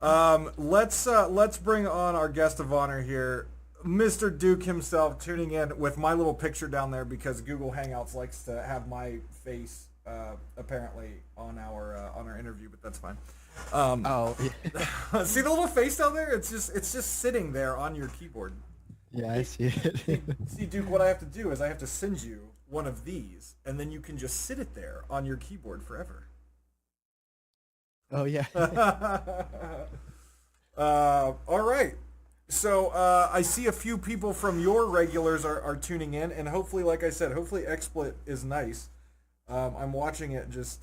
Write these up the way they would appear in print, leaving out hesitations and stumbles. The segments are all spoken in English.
Let's bring on our guest of honor here, Mr. Duke himself, tuning in with my little picture down there because Google Hangouts likes to have my face apparently on our interview, but that's fine. Oh, See the little face down there? It's just sitting there on your keyboard. yeah, I see it. See, Duke, what I have to do is I have to send you one of these, and then you can just sit it there on your keyboard forever. Oh, yeah. All right. So I see a few people from your regulars are tuning in, and hopefully, like I said, hopefully XSplit is nice. I'm watching it just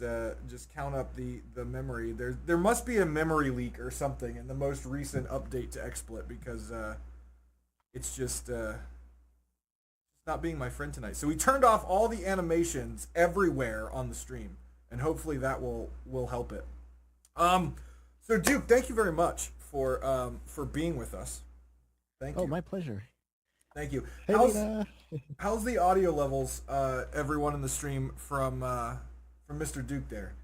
count up the memory. There must be a memory leak or something in the most recent update to XSplit because it's just not being my friend tonight. So we turned off all the animations everywhere on the stream, and hopefully that will help it. So Duke, thank you very much for being with us. Thank you. Oh, my pleasure. Thank you. Hey, Lena. How's the audio levels, everyone in the stream from Mr. Duke there?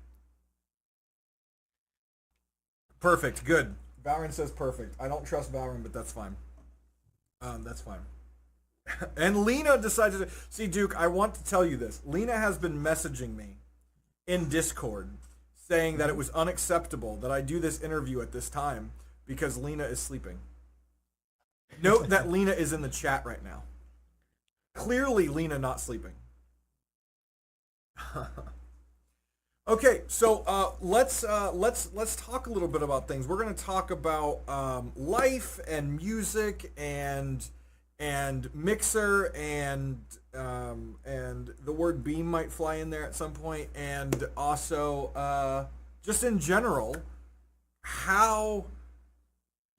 Perfect. Good. Valorant says perfect. I don't trust Valorant, but that's fine. That's fine. And Lena decided to see Duke. I want to tell you this. Lena has been messaging me in Discord saying that it was unacceptable that I do this interview at this time because Lena is sleeping. Note that Lena is in the chat right now. Clearly, Lena not sleeping. Okay, so let's talk a little bit about things. We're going to talk about life and music and Mixer and the word beam might fly in there at some point, and also just in general how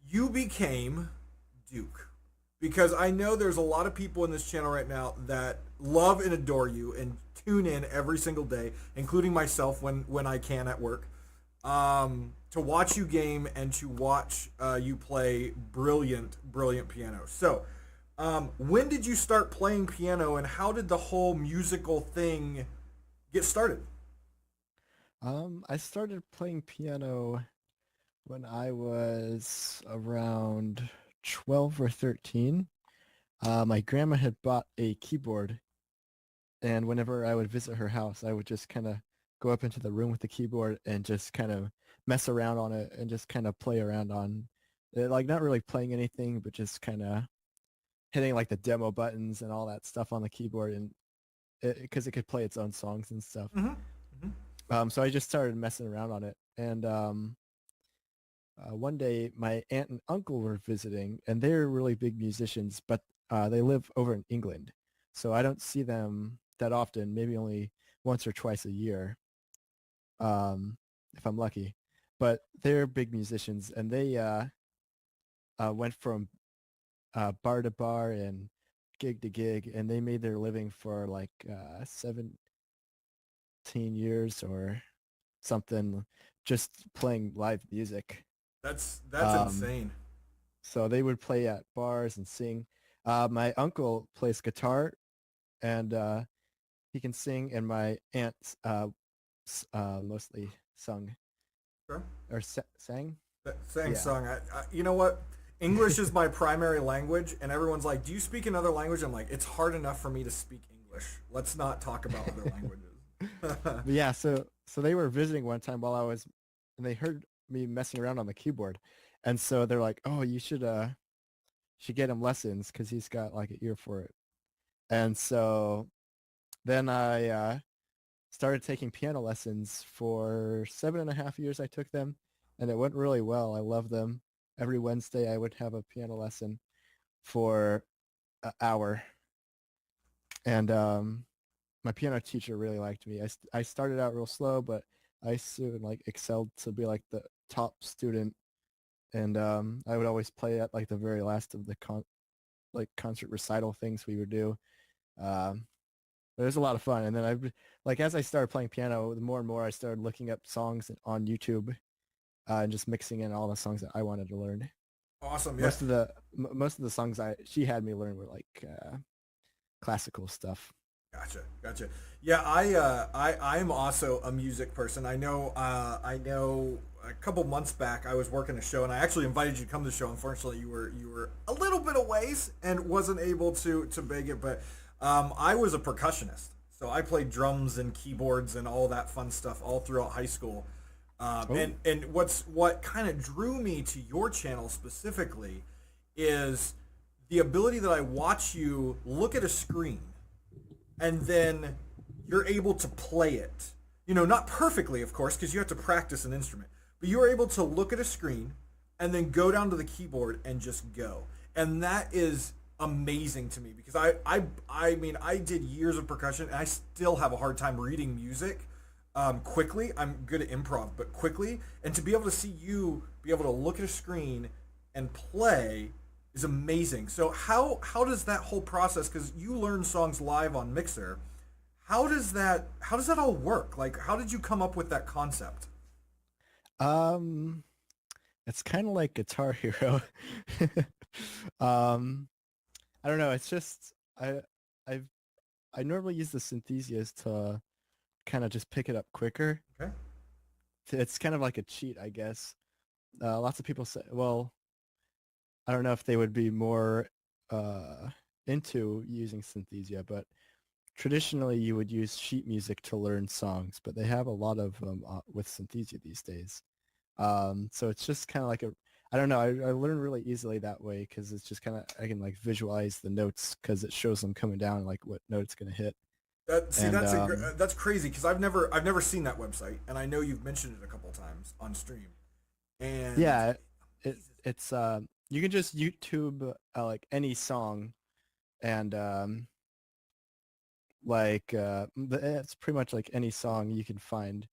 you became Duke, because I know there's a lot of people in this channel right now that love and adore you and tune in every single day, including myself when I can at work, to watch you game and to watch you play brilliant piano. So when did you start playing piano, and how did the whole musical thing get started? I started playing piano when I was around 12 or 13. My grandma had bought a keyboard, and whenever I would visit her house, I would just kind of go up into the room with the keyboard and just kind of mess around on it and just kind of play around on it, like not really playing anything, but just kind of hitting like the demo buttons and all that stuff on the keyboard, and because it could play its own songs and stuff. Mm-hmm. Mm-hmm. So I just started messing around on it, and one day my aunt and uncle were visiting, and they're really big musicians, but they live over in England, so I don't see them that often, maybe only once or twice a year, if I'm lucky. But they're big musicians, and they went from bar to bar and gig to gig, and they made their living for like 17 years or something, just playing live music. That's Um, insane. so they would play at bars and sing. My uncle plays guitar, and he can sing, and my aunt mostly sung Sure. or sang. Sang Yeah. song. You know what? English is my primary language, and everyone's like, "Do you speak another language?" I'm like, "It's hard enough for me to speak English. Let's not talk about other languages." But yeah, so they were visiting one time while I was, and they heard me messing around on the keyboard, and so they're like, "Oh, you should get him lessons because he's got like an ear for it." And so then I started taking piano lessons for 7.5 years. I took them, and it went really well. I love them. Every Wednesday, I would have a piano lesson for an hour, and my piano teacher really liked me. I started out real slow, but I soon like excelled to be like the top student, and I would always play at like the very last of the concert recital things we would do. Um, but it was a lot of fun. And then like as I started playing piano, the more and more I started looking up songs on YouTube, and just mixing in all the songs that I wanted to learn. Awesome. Yeah. Most of the songs she had me learn were like classical stuff. Gotcha. Yeah, I'm also a music person. I know a couple months back, I was working a show, and I actually invited you to come to the show. Unfortunately, you were a little bit away and wasn't able to make it. But I was a percussionist, so I played drums and keyboards and all that fun stuff all throughout high school. Oh. And what kind of drew me to your channel specifically is the ability that I watch you look at a screen and then you're able to play it. You know, not perfectly, of course, because you have to practice an instrument, but you're able to look at a screen and then go down to the keyboard and just go. And that is amazing to me because I mean, I did years of percussion and I still have a hard time reading music quickly. I'm good at improv, but quickly. And to be able to see you be able to look at a screen and play is amazing. So how does that whole process? Because you learn songs live on Mixer. How does that all work? Like, how did you come up with that concept? Um, it's kind of like Guitar Hero. um, I don't know. It's just I I normally use the Synthesias to kind of just pick it up quicker. Okay. It's kind of like a cheat, I guess. Lots of people say, well, I don't know if they would be more uh, into using Synthesia, but traditionally you would use sheet music to learn songs, but they have a lot of them with Synthesia these days. So it's just kind of like I don't know, I learn really easily that way because it's just kind of, I can like visualize the notes because it shows them coming down, like what note it's going to hit. See, And that's crazy because I've never seen that website, and I know you've mentioned it a couple times on stream. And yeah, it's you can just YouTube like any song and it's pretty much like any song you can find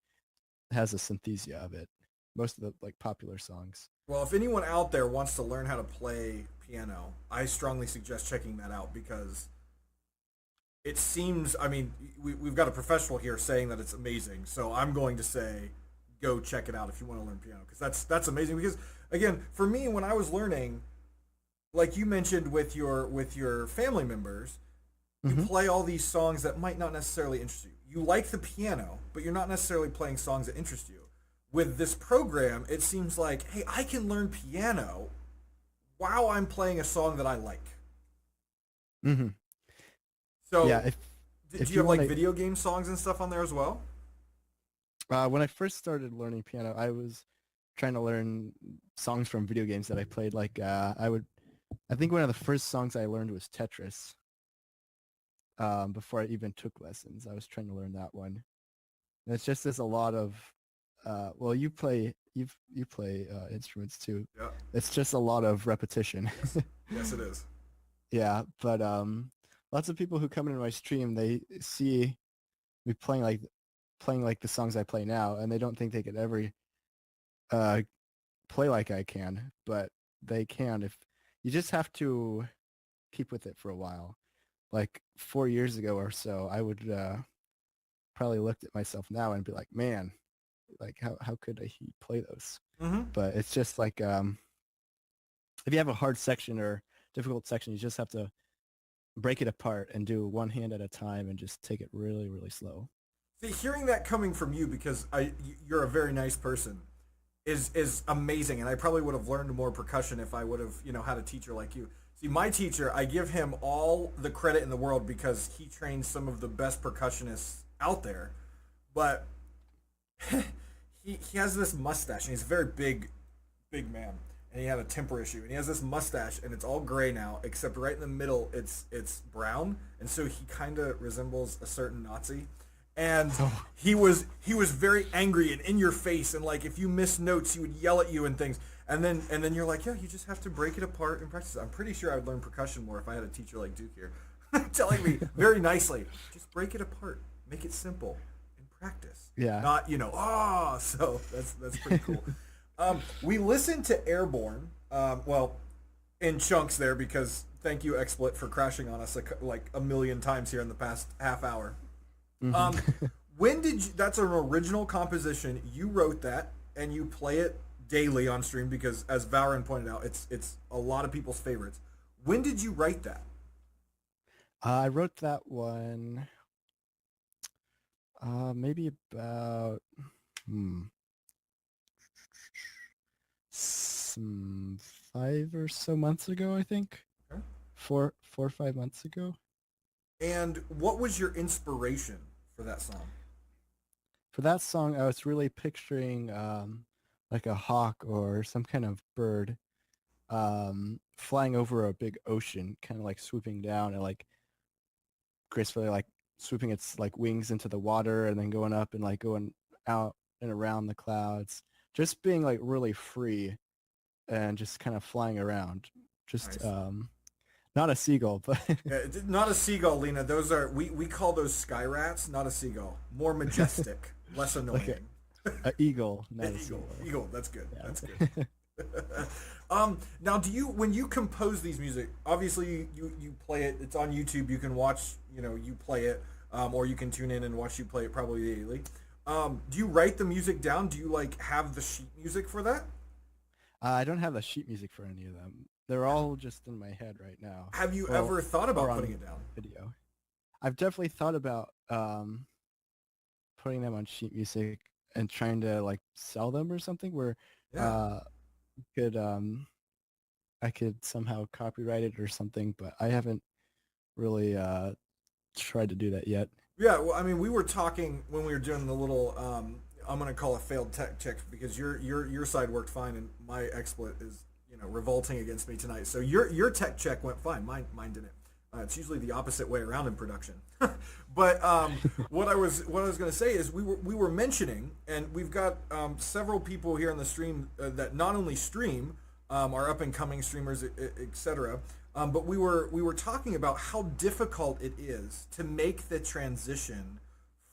has a Synthesia of it. Most of the like popular songs. well, if anyone out there wants to learn how to play piano, I strongly suggest checking that out because it seems. I mean, we've got a professional here saying that it's amazing, so I'm going to say go check it out if you want to learn piano because that's amazing. Because again, for me, when I was learning, like you mentioned with your family members, you Hmm. play all these songs that might not necessarily interest you. You like the piano, but you're not necessarily playing songs that interest you. With this program, it seems like, hey, I can learn piano while I'm playing a song that I like. Hmm. Yeah, So, do if you you have want like to, video game songs and stuff on there as well? when I first started learning piano, I was trying to learn songs from video games that I played. Like I think one of the first songs I learned was Tetris. Before I even took lessons, I was trying to learn that one. And it's just there's a lot of, well, you play instruments too. Yeah. It's just a lot of repetition. Yes. Yes, it is. Yeah, but lots of people who come into my stream, they see me playing like the songs I play now, and they don't think they could ever uh, play like I can, but they can if you just have to keep with it for a while. Like 4 years ago or so, I would probably looked at myself now and be like, man, like how could he play those? Mm-hmm. But it's just like if you have a hard section or difficult section, you just have to break it apart and do one hand at a time and just take it really, really slow. See, hearing that coming from you because you're a very nice person is amazing, and I probably would have learned more percussion if I would have had a teacher like you. See, my teacher, I give him all the credit in the world because he trains some of the best percussionists out there, but he has this mustache, and he's a very big man, and he had a temper issue, and he has this mustache, and it's all gray now, except right in the middle, it's brown, and so he kind of resembles a certain Nazi, and Oh. he was very angry and in your face, and like if you missed notes, he would yell at you and things, and then you're like, yeah, you just have to break it apart and practice. I'm pretty sure I'd learn percussion more if I had a teacher like Duke here, telling me very nicely, just break it apart, make it simple, and practice. Yeah. Not so that's pretty cool. We listened to Airborne, well, in chunks there because thank you XSplit for crashing on us like a million times here in the past half hour. Um, Hmm. when did you? That's an original composition. You wrote that, and you play it daily on stream because, as Valorant pointed out, it's a lot of people's favorites. When did you write that? I wrote that one maybe about hmm, some 5 or so months ago, I think. Okay. 4 or 5 months ago. And what was your inspiration for that song? For that song, I was really picturing like a hawk or some kind of bird flying over a big ocean, kind of like swooping down and like gracefully like swooping its like wings into the water and then going up and like going out and around the clouds, just being like really free and just kind of flying around. Just Nice. not a seagull, but Yeah, not a seagull, Lena. Those are we call those sky rats, not a seagull. More majestic, less like annoying. a eagle, not An a eagle. seagull. Eagle. That's good. Yeah. That's good. Now, do you when you compose these music? Obviously, you play it. It's on YouTube. You can watch. You play it, or you can tune in and watch you play it probably daily. Do you write the music down? Do you like have the sheet music for that? I don't have the sheet music for any of them. They're all just in my head right now. Have you Well, ever thought or about putting on it down? video. I've definitely thought about putting them on sheet music and trying to like sell them or something where Yeah. uh could I could somehow copyright it or something, but I haven't really tried to do that yet. Yeah, well, I mean, we were talking when we were doing the little. I'm gonna call a failed tech check because your side worked fine and my XSplit is revolting against me tonight. So your tech check went fine. Mine didn't. It's usually the opposite way around in production. But what I was gonna say is we were mentioning, and we've got several people here on the stream that not only stream, are up and coming streamers, etc. But we were talking about how difficult it is to make the transition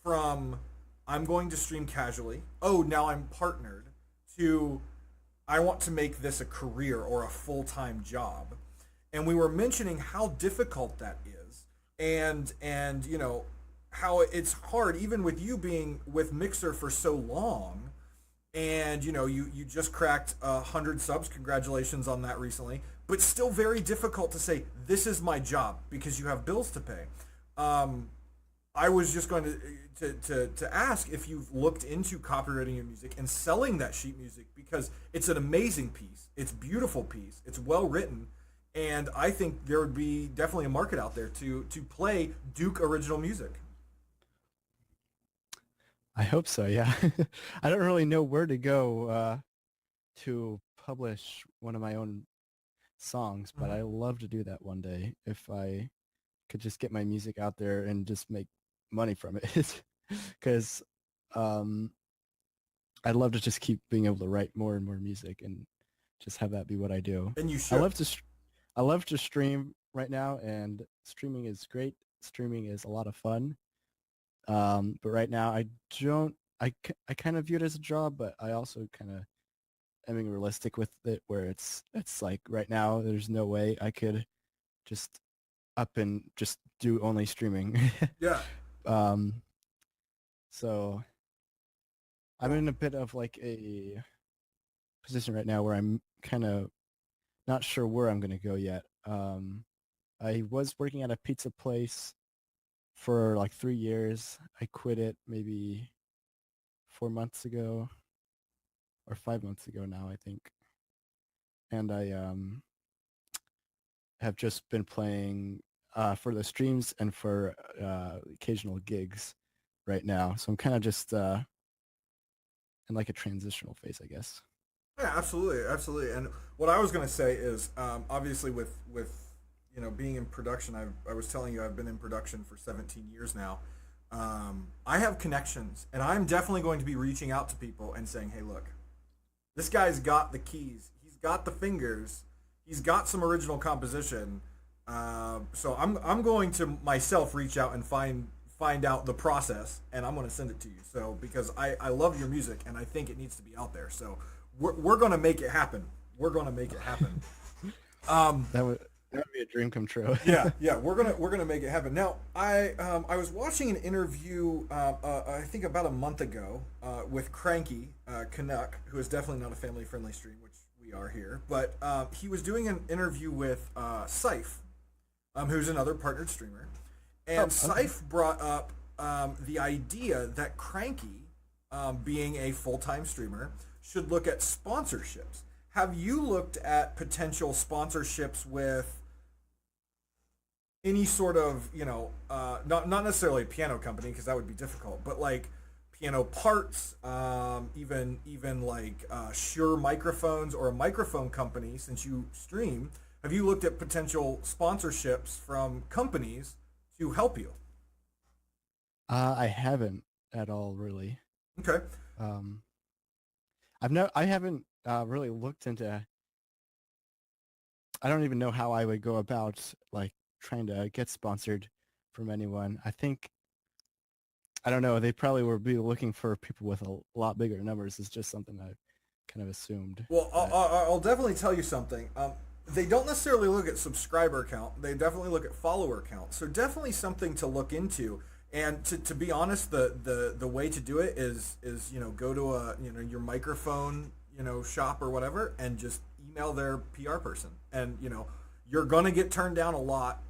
from I'm going to stream casually. Oh, now I'm partnered to I want to make this a career or a full-time job. And we were mentioning how difficult that is, and how it's hard even with you being with Mixer for so long, and you just cracked 100 subs. Congratulations on that recently, but still very difficult to say this is my job because you have bills to pay. I was just going to ask if you've looked into copywriting your music and selling that sheet music because it's an amazing piece, it's a beautiful piece, it's well written, and I think there would be definitely a market out there to play Duke original music. I hope so, yeah. I don't really know where to go to publish one of my own songs, but I love to do that one day if I could just get my music out there and just make money from it. Because I'd love to just keep being able to write more and more music and just have that be what I do. And you I should. love to I love to stream right now, and streaming is great. Streaming is a lot of fun. But right now I don't. I kind of view it as a job, but I also kind of am being realistic with it, where it's like right now there's no way I could just up and just do only streaming. Yeah. So I'm in a bit of like a position right now where I'm kind of not sure where I'm going to go yet. I was working at a pizza place for like 3 years. I quit it maybe 4 months ago or 5 months ago now, I think. And I have just been playing for the streams and for occasional gigs right now. So I'm kind of just in like a transitional phase, I guess. Yeah, absolutely, absolutely. And what I was going to say is, obviously, with being in production, I was telling you I've been in production for 17 years now. I have connections, and I'm definitely going to be reaching out to people and saying, "Hey, look, this guy's got the keys. He's got the fingers. He's got some original composition." So I'm going to myself reach out and find out the process, and I'm going to send it to you. So because I love your music, and I think it needs to be out there. So we're going to make it happen. We're going to make it happen. That would be a dream come true. yeah, we're gonna make it happen. Now, I was watching an interview, I think about a month ago, with Cranky Canuck, who is definitely not a family friendly stream, which we are here. But he was doing an interview with Syph, who's another partnered streamer, and Syph brought up the idea that Cranky, being a full time streamer, should look at sponsorships. have you looked at potential sponsorships with any sort of, not necessarily a piano company because that would be difficult, but like piano parts, even like Shure microphones or a microphone company? Since you stream, have you looked at potential sponsorships from companies to help you? I haven't at all really. Okay. Um, I haven't really looked into. I don't even know how I would go about like trying to get sponsored from anyone. I think I don't know. They probably would be looking for people with a lot bigger numbers. It's just something I kind of assumed. Well, But I'll definitely tell you something. They don't necessarily look at subscriber count. They definitely look at follower count. So definitely something to look into. And to be honest, the way to do it is go to a your microphone shop or whatever and just email their PR person. And you're gonna get turned down a lot,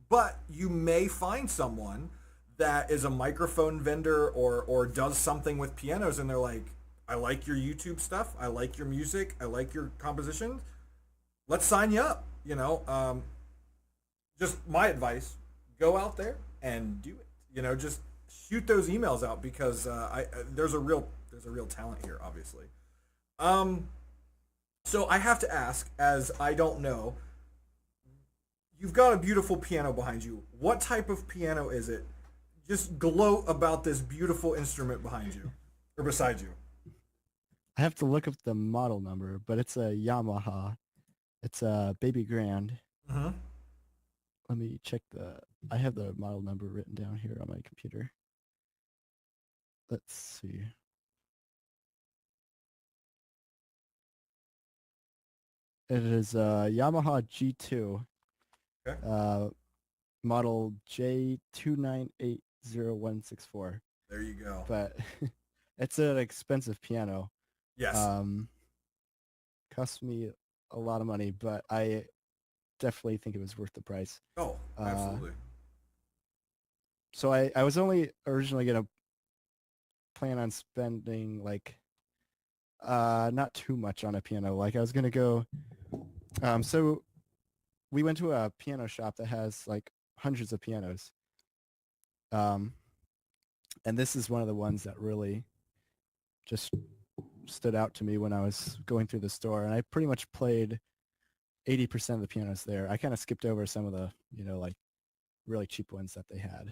but you may find someone that is a microphone vendor or does something with pianos, and they're like, I like your YouTube stuff, I like your music, I like your composition, let's sign you up. Just my advice: go out there and do it. Just shoot those emails out because there's a real talent here, obviously. Um, so I have to ask, as I don't know, you've got a beautiful piano behind you. What type of piano is it? Just gloat about this beautiful instrument behind you or beside you. I have to look up the model number, but it's a Yamaha. It's a Baby Grand. Mm-hmm. Let me check I have the model number written down here on my computer. Let's see. It is a Yamaha G2, Okay. model J2980164. There you go. But it's an expensive piano. Yes. Cost me a lot of money, but I definitely think it was worth the price. Oh, absolutely. So I was only originally gonna plan on spending like not too much on a piano. Like I was gonna go so we went to a piano shop that has like hundreds of pianos. And this is one of the ones that really just stood out to me when I was going through the store, and I pretty much played 80% of the pianos there. I kind of skipped over some of the, like really cheap ones that they had.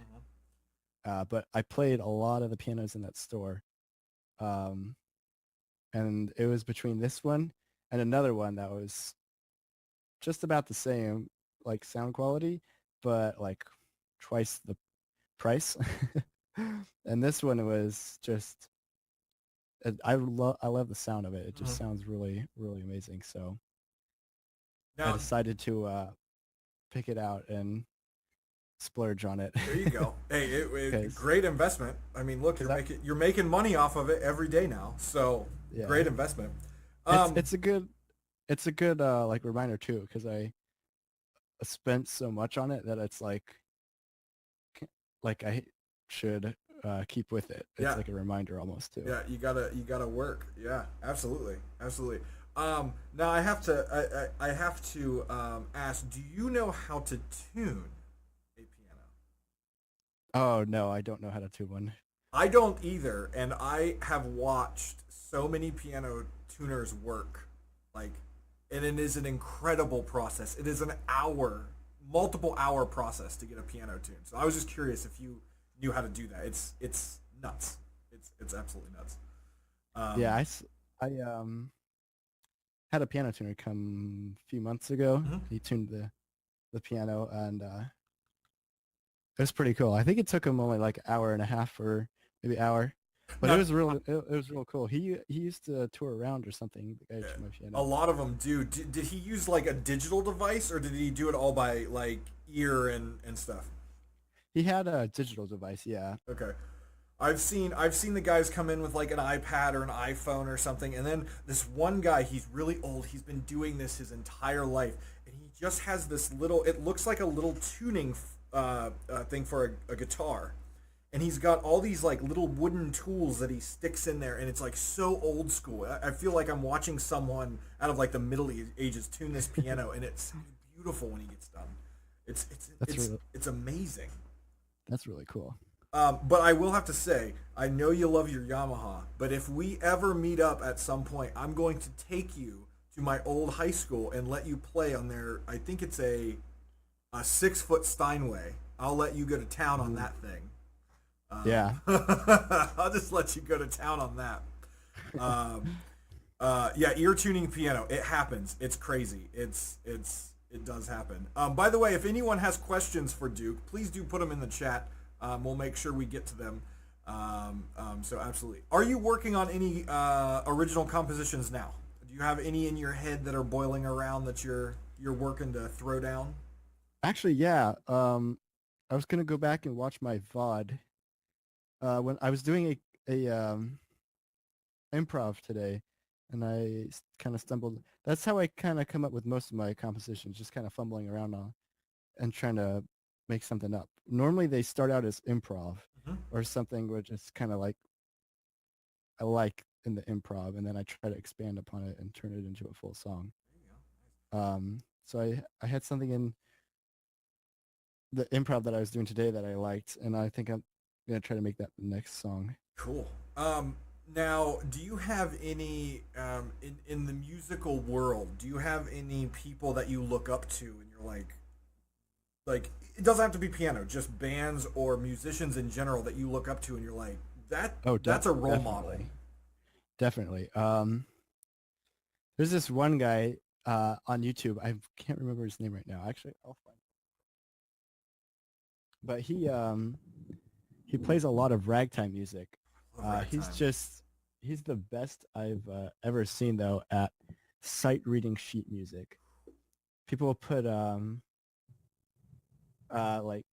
But I played a lot of the pianos in that store. And it was between this one and another one that was just about the same, like sound quality, but like twice the price. And this one was just, I love the sound of it. It just sounds really, really amazing. So I Now, decided to pick it out and splurge on it. there you go. Hey, it 'Cause- great investment. I mean, look, you're making money off of it every day now. So Yeah. great investment. It's a good like reminder too, because I spent so much on it that it's like I should keep with it. It's Yeah. like a reminder almost too. Yeah, you gotta work. Yeah, absolutely, absolutely. Now I have to ask, do you know how to tune a piano? Oh no, I don't know how to tune one. I don't either, and I have watched so many piano tuners work, like, and it is an incredible process. It is an multiple hour process to get a piano tuned. So I was just curious if you knew how to do that. It's nuts. It's absolutely nuts. Yeah, I had a piano tuner come a few months ago. Mhm. He tuned the piano, and it was pretty cool. I think it took him only like an hour and a half or maybe hour, but Now, it was real cool. He used to tour around or something. The guy who tuned my a piano. lot of them do. Did he use like a digital device, or did he do it all by like ear and stuff? He had a digital device, yeah. Okay. I've seen the guys come in with like an iPad or an iPhone or something, and then this one guy, he's really old. He's been doing this his entire life, and he just has this little. It looks like a little tuning thing for a guitar, and he's got all these like little wooden tools that he sticks in there, and it's like so old school. I feel like I'm watching someone out of like the Middle Ages tune this piano, and it's beautiful when he gets done. It's it's That's it's really it's amazing. that's really cool. But I will have to say, I know you love your Yamaha, but if we ever meet up at some point, I'm going to take you to my old high school and let you play on their. I think it's a 6 foot Steinway. I'll let you go to town on that thing. Yeah. I'll just let you go to town on that. Um, yeah, ear tuning piano. It happens. It's crazy. It does happen. By the way, if anyone has questions for Duke, please do put them in the chat. We'll make sure we get to them. So absolutely. Are you working on any original compositions now? Do you have any in your head that are boiling around that you're working to throw down? Actually, yeah. I was gonna go back and watch my VOD. When I was doing a improv today, and I kind of stumbled. That's how I kind of come up with most of my compositions, just kind of fumbling around on and trying to make something up. Normally, they start out as improv Mhm. or something which is kind of like I like in the improv, and then I try to expand upon it and turn it into a full song. So I had something in the improv that I was doing today that I liked, and I think I'm gonna try to make that the next song. Cool. Now, do you have any in the musical world? Do you have any people that you look up to, and you're like it doesn't have to be piano, just bands or musicians in general that you look up to, and you're like Oh, that's a role model. definitely, definitely. There's this one guy on YouTube. I can't remember his name right now. Actually, I'll find. But he plays a lot of ragtime music. Love He's ragtime. just he's the best I've ever seen though at sight reading sheet music. People will put like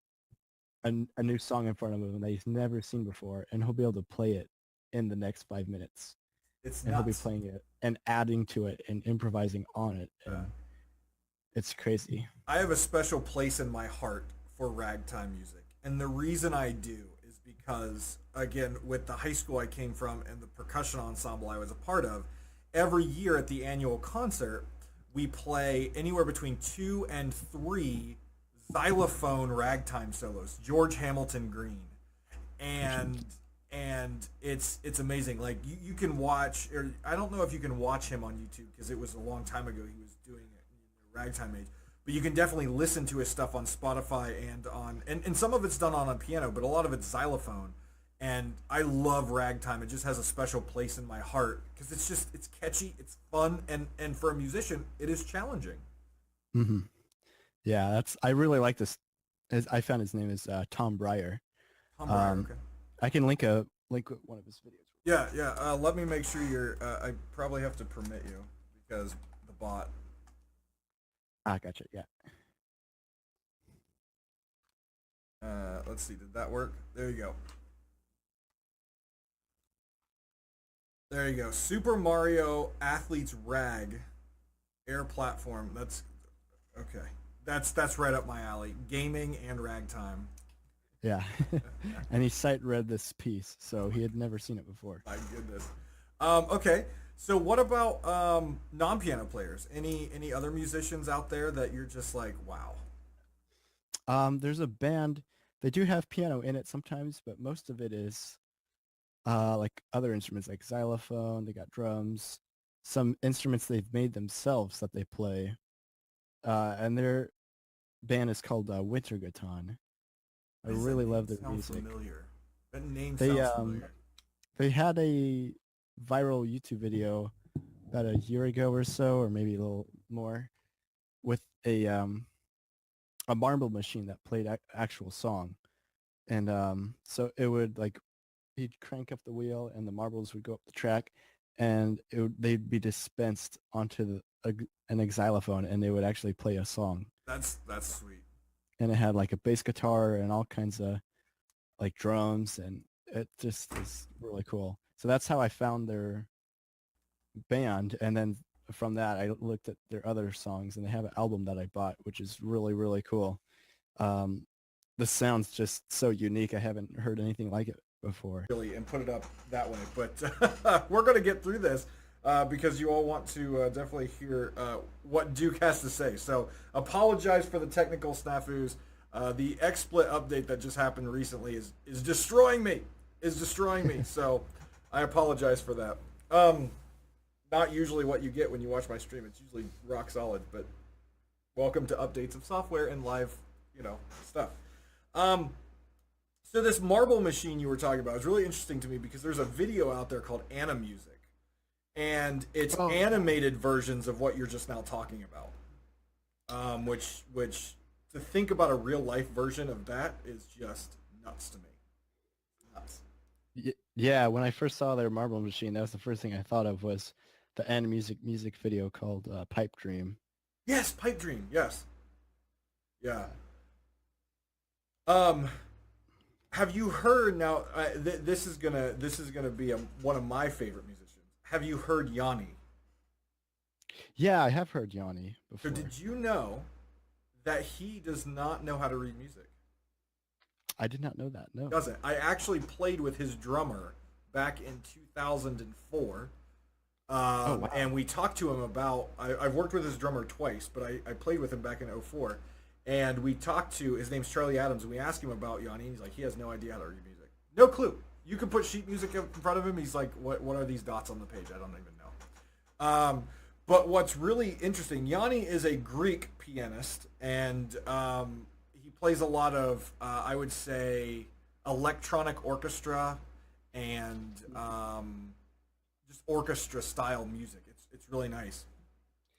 a new song in front of him that he's never seen before, and he'll be able to play it in the next 5 minutes, It's and he'll be nuts. playing it and adding to it and improvising on it, Uh, and it's crazy. I have a special place in my heart for ragtime music. And the reason I do is because, again, with the high school I came from and the percussion ensemble I was a part of, every year at the annual concert, we play anywhere between 2 and 3 xylophone ragtime solos, George Hamilton Green. And it's amazing. Like you can watch, or I don't know if you can watch him on YouTube because it was a long time ago he was doing it in the ragtime age. But you can definitely listen to his stuff on Spotify and some of it's done on a piano, but a lot of it's xylophone. And I love ragtime. It just has a special place in my heart because it's catchy, it's fun, and for a musician, it is challenging. Hmm. Yeah, that's I really like this. I found his name is Tom Breyer. Tom Breyer, Um, okay. I can link one of his videos. Yeah, yeah. Let me make sure you're. I probably have to permit you because the bot. Ah, gotcha. Yeah. Let's see. Did that work? There you go. There you go. Super Mario Athletes Rag Air Platform. That's okay. That's right up my alley. Gaming and ragtime. Yeah. And he sight read this piece, so he had never seen it before. My goodness. Okay. So what about non-piano players? Any other musicians out there that you're just like, wow? There's a band. They do have piano in it sometimes, but most of it is like other instruments like xylophone. They got drums, some instruments they've made themselves that they play. And their band is called Wintergatan. I Why does that really name love their sound music. familiar? That name They sounds familiar. they had a viral YouTube video about a year ago or so, or maybe a little more, with a marble machine that played actual song, and so it would like he'd crank up the wheel and the marbles would go up the track, and they'd be dispensed onto an xylophone, and they would actually play a song, That's sweet. and it had like a bass guitar and all kinds of like drums, and it just is really cool. So that's how I found their band, and then from that I looked at their other songs, and they have an album that I bought, which is really really cool. Um, the sound's just so unique. I haven't heard anything like it before. Really, and put it up that way. But we're going to get through this because you all want to definitely hear what Duke has to say. So apologize for the technical snafus. The XSplit update that just happened recently is destroying me. So I apologize for that. Not usually what you get when you watch my stream. It's usually rock solid. But welcome to updates of software and live, stuff. So this marble machine you were talking about is really interesting to me because there's a video out there called Animusic, and it's animated versions of what you're just now talking about. Which to think about a real life version of that is just nuts to me. Nuts. Yeah, when I first saw their marble machine, that was the first thing I thought of was the Animusic music video called Pipe Dream. Yes, Pipe Dream. Yes. Yeah. Have you heard now? This is gonna be one of my favorite musicians. Have you heard Yanni? Yeah, I have heard Yanni So before. did you know that he does not know how to read music? I did not know that. No. Doesn't. I actually played with his drummer back in 2004. Wow. And we talked to him about. I've worked with his drummer twice, but I played with him back in 04. And we talked to, his name's Charlie Adams, and we asked him about Yanni, and he's like, he has no idea how to read music. No clue. You can put sheet music in front of him, he's like, what are these dots on the page? I don't even know. But what's really interesting, Yanni is a Greek pianist, and he plays a lot of, I would say, electronic orchestra and just orchestra-style music. It's really nice.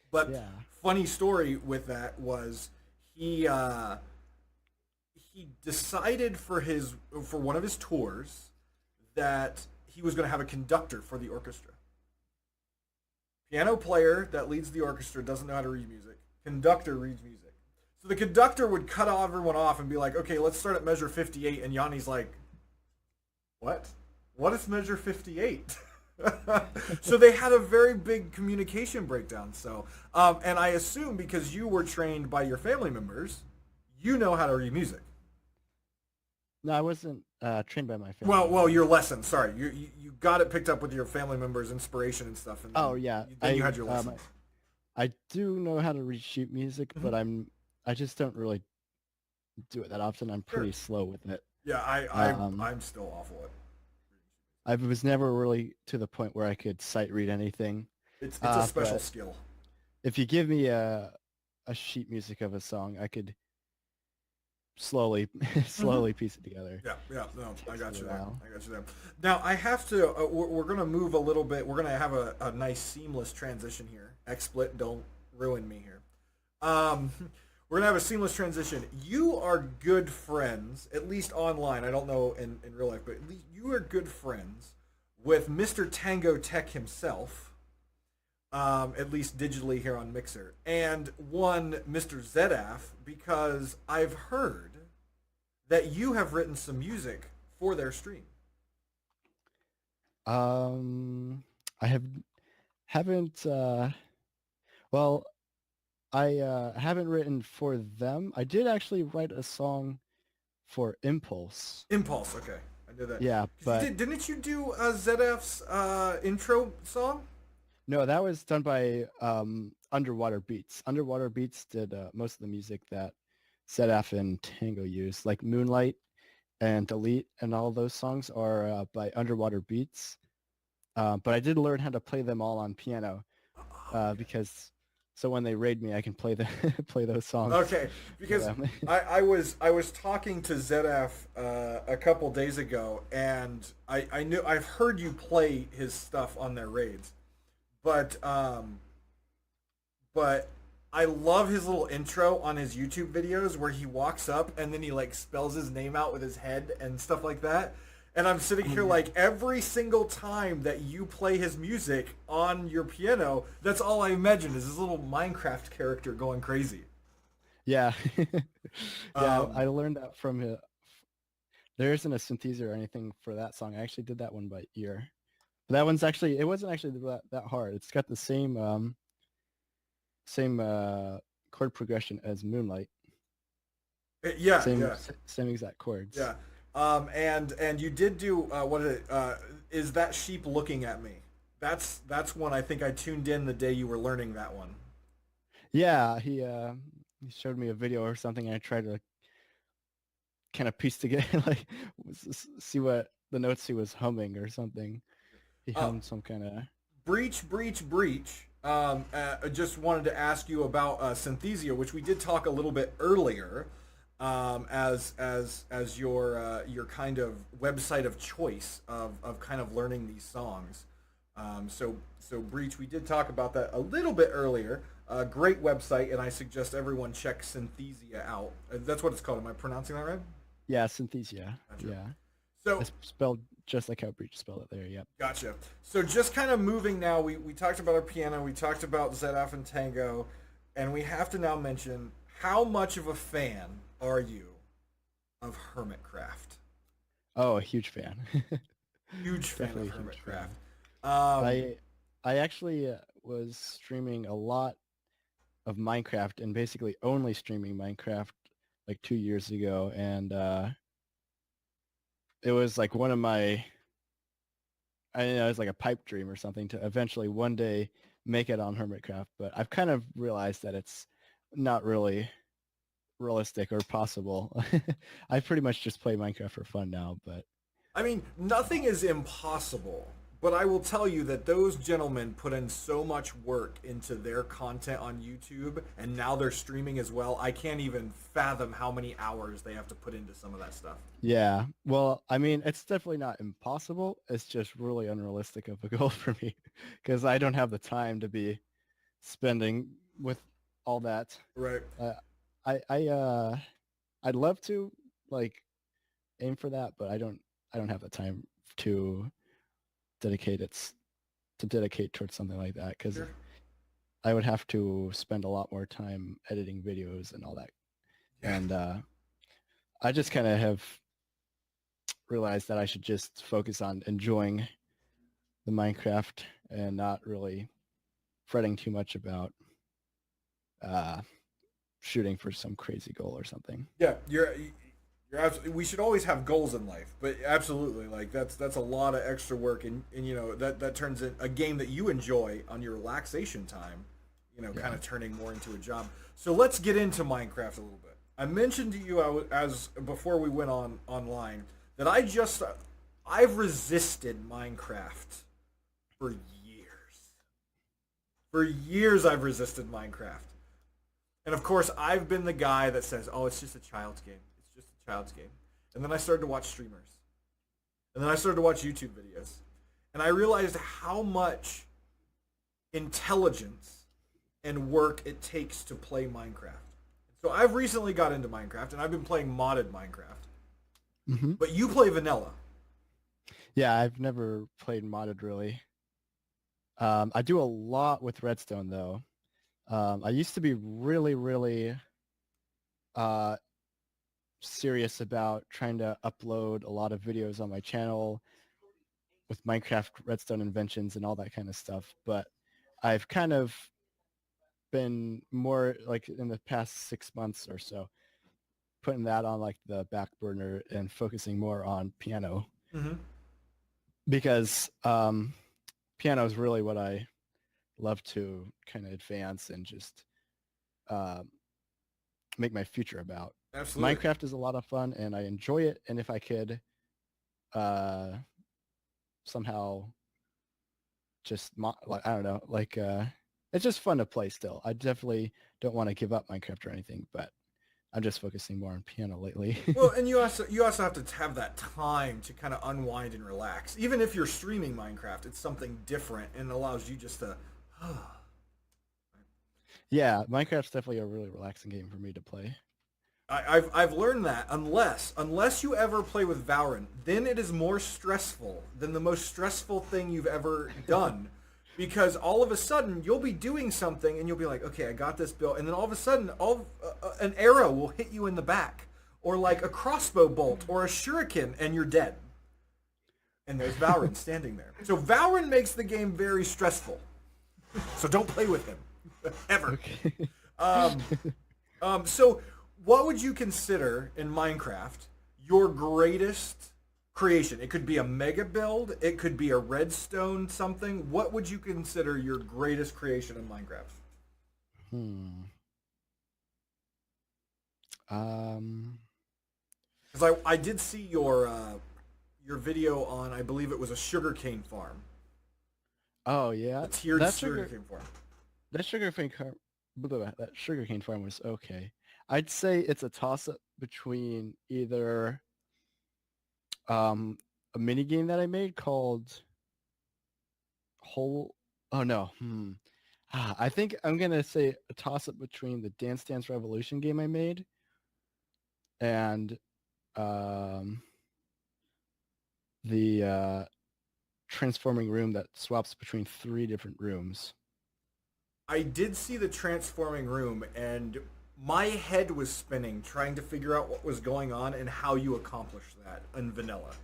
But Yeah. funny story with that was he decided for one of his tours that he was going to have a conductor for the orchestra. Piano player that leads the orchestra doesn't know how to read music. Conductor reads music. So the conductor would cut everyone off and be like, okay, let's start at measure 58. And Yanni's like, what? What is measure 58? So they had a very big communication breakdown. So, and I assume because you were trained by your family members, you know how to read music. No, I wasn't trained by my family. Well, your lesson. Sorry, you got it picked up with your family members' inspiration and stuff. And Yeah. then you had your lesson. I do know how to read sheet music, but I just don't really do it that often. I'm pretty slow with it. Yeah, I'm still awful at. I was never really to the point where I could sight read anything. It's a special skill. If you give me a sheet music of a song, I could slowly piece it together. Yeah, no, I got you there. Now I have to. We're gonna move a little bit. We're gonna have a nice seamless transition here. XSplit, don't ruin me here. We're gonna have a seamless transition. You are good friends, at least online. I don't know in real life, but at least you are good friends with Mr. Tango Tech himself. At least digitally here on Mixer, and one Mr. Zedaf, because I've heard that you have written some music for their stream. I haven't. Well, I haven't written for them. I did actually write a song for Impulse. Impulse, okay, I did that. Yeah, but didn't you do Zedaf's intro song? No, that was done by Underwater Beats. Underwater Beats did most of the music that Zedaf and Tango used, like Moonlight and Delete, and all those songs are by Underwater Beats. But I did learn how to play them all on piano because so when they raid me, I can play play those songs. Okay, because I was talking to Zedaf a couple days ago, and I've heard you play his stuff on their raids. But I love his little intro on his YouTube videos where he walks up and then he like spells his name out with his head and stuff like that. And I'm sitting here like every single time that you play his music on your piano, that's all I imagine is this little Minecraft character going crazy. Yeah. Yeah, I learned that from him. There isn't a synthesizer or anything for that song. I actually did that one by ear. But that one's actually, it wasn't actually that hard. It's got the same chord progression as Moonlight. Yeah, Same yeah, same exact chords. yeah. And you did do what is it? Is that sheep looking at me? That's one I think I tuned in the day you were learning that one. Yeah, he showed me a video or something, and I tried to kind of piece together like see what the notes he was humming or something. He Uh, hummed some kind of. Breach, breach, breach. I just wanted to ask you about Synthesia, which we did talk a little bit earlier, as your kind of website of choice of kind of learning these songs. So breach, we did talk about that a little bit earlier. Great website, and I suggest everyone check Synthesia out. That's what it's called. Am I pronouncing that right? Yeah, Synthesia. Gotcha. Yeah, So it's spelled just like how Breach spelled it there. Yep. gotcha. So just kind of moving now, we talked about our piano, we talked about ZF and Tango, and we have to now mention how much of a fan are you of Hermitcraft? Oh, a huge fan. Huge fan of Definitely a huge fan. Hermitcraft. I actually was streaming a lot of Minecraft and basically only streaming Minecraft like 2 years ago, and it was like one of my, I don't know, it was like a pipe dream or something to eventually one day make it on Hermitcraft, but I've kind of realized that it's not really realistic or possible. I pretty much just play Minecraft for fun now, but I mean, nothing is impossible, but I will tell you that those gentlemen put in so much work into their content on YouTube, and now they're streaming as well. I can't even fathom how many hours they have to put into some of that stuff. yeah. Well, I mean, it's definitely not impossible. It's just really unrealistic of a goal for me because I don't have the time to be spending with all that. Right. Uh, I I'd love to like aim for that, but I don't have the time to dedicate it to dedicate towards something like that because Sure. I would have to spend a lot more time editing videos and all that. Yeah. And I just kind of have realized that I should just focus on enjoying the Minecraft and not really fretting too much about uh, shooting for some crazy goal or something. Yeah, you're absolutely. We should always have goals in life, but absolutely, like that's a lot of extra work, and you know that turns in a game that you enjoy on your relaxation time. You know, kind Yeah. of turning more into a job. So let's get into Minecraft a little bit. I mentioned to you as before we went online that I've resisted Minecraft for years. For years, I've resisted Minecraft. And of course, I've been the guy that says, "Oh, it's just a child's game. It's just a child's game." And then I started to watch streamers. And then I started to watch YouTube videos. And I realized how much intelligence and work it takes to play Minecraft. So I've recently got into Minecraft and I've been playing modded Minecraft. Hmm. But you play vanilla. Yeah, I've never played modded really. I do a lot with Redstone though. I used to be really uh, serious about trying to upload a lot of videos on my channel with Minecraft Redstone inventions and all that kind of stuff. But I've kind of been more like in the past 6 months or so putting that on like the back burner and focusing more on piano Mm-hmm. because piano is really what I love to kind of advance and just um, make my future about. Absolutely. Minecraft is a lot of fun and I enjoy it. And if I could uh, somehow just like I don't know, like it's just fun to play still. I definitely don't want to give up Minecraft or anything, but I'm just focusing more on piano lately. Well, and you also have to have that time to kind of unwind and relax. Even if you're streaming Minecraft, it's something different and allows you just to. Yeah, Minecraft's definitely a really relaxing game for me to play. I've learned that unless you ever play with Valorant, then it is more stressful than the most stressful thing you've ever done, because all of a sudden you'll be doing something and you'll be like, okay, I got this built, and then all of a sudden, an arrow will hit you in the back, or like a crossbow bolt or a shuriken, and you're dead. And there's Valorant standing there. So Valorant makes the game very stressful. So don't play with him ever. Okay. So what would you consider in Minecraft your greatest creation? It could be a mega build. It could be a redstone something. What would you consider your greatest creation in Minecraft? Hmm. Um. Because I did see your video on, I believe it was a sugarcane farm, Oh yeah, a tiered that sugar sugarcane farm. that sugarcane farm, that sugarcane farm was okay. I'd say it's a toss up between either um a mini game that I made called Whole. Oh no. I think I'm gonna say a toss up between the Dance Dance Revolution game I made and um the transforming room that swaps between three different rooms. I did see the transforming room, and my head was spinning trying to figure out what was going on and how you accomplish that in vanilla.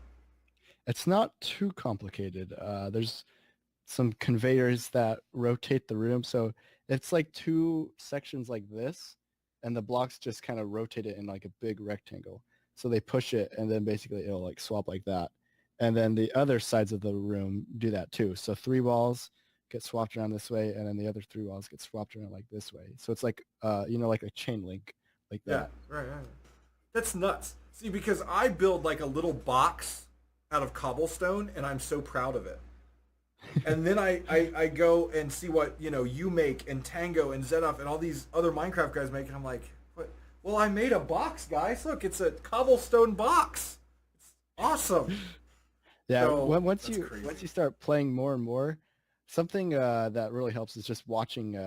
It's not too complicated. There's some conveyors that rotate the room, so it's like two sections like this, and the blocks just kind of rotate it in like a big rectangle. So they push it, and then basically it'll like swap like that. And then the other sides of the room do that too. So three walls get swapped around this way, and then the other three walls get swapped around like this way. So it's like like a chain link like Yeah, that. right. That's nuts. See, because I build like a little box out of cobblestone, and I'm so proud of it. And then I go and see what you make and Tango and Zenoff and all these other Minecraft guys make, and I'm like, what? Well, I made a box, guys. Look, it's a cobblestone box. It's awesome. Yeah, So once that's you crazy. once you start playing more and more, something that really helps is just watching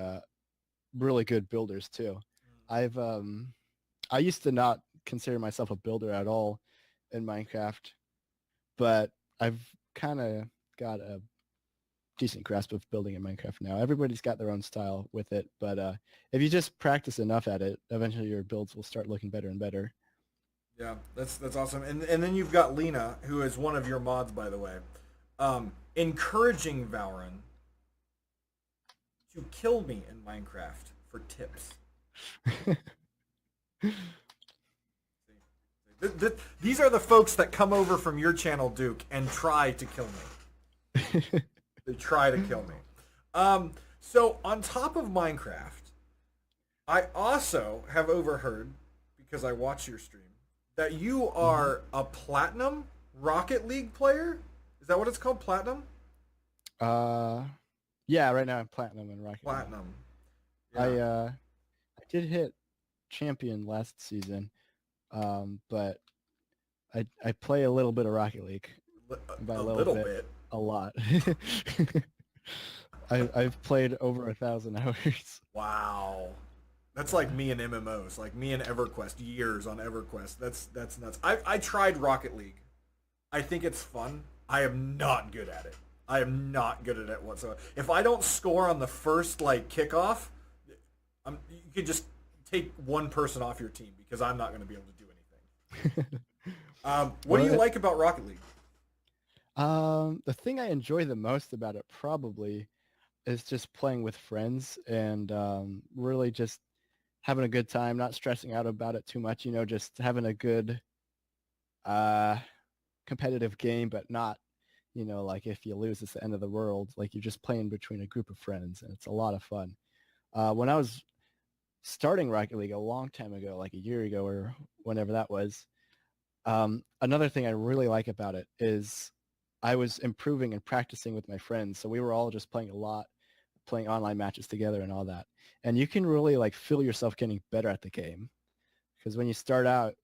really good builders too. I've I used to not consider myself a builder at all in Minecraft, but I've kind of got a decent grasp of building in Minecraft now. Everybody's got their own style with it, but if you just practice enough at it, eventually your builds will start looking better and better. Yeah, that's awesome. And then you've got Lena, who is one of your mods, by the way, encouraging Valorant to kill me in Minecraft for tips. These are the folks that come over from your channel, Duke, and try to kill me. They try to kill me. So on top of Minecraft, I also have overheard, because I watch your stream, that you are a platinum Rocket League player. Is that what it's called, platinum? uh, yeah, right now I'm platinum in Rocket League. Platinum. I Yeah. I did hit champion last season, but I play a little bit of Rocket League. By A a little little bit, bit. a lot. I've played over 1,000 hours. Wow. That's like me and MMOs, like me and EverQuest, years on EverQuest. That's nuts. I tried Rocket League. I think it's fun. I am not good at it. I am not good at it whatsoever. If I don't score on the first like kickoff, you could just take one person off your team because I'm not going to be able to do anything. What do you Well, like about Rocket League? the thing I enjoy the most about it probably is just playing with friends and really just having a good time, not stressing out about it too much, just having a good uh, competitive game, but not, like if you lose, it's the end of the world. Like you're just playing between a group of friends, and it's a lot of fun. When I was starting Rocket League a long time ago, like a year ago or whenever that was, another thing I really like about it is I was improving and practicing with my friends. So we were all just playing a lot, playing online matches together and all that. And you can really like feel yourself getting better at the game. Because when you start out,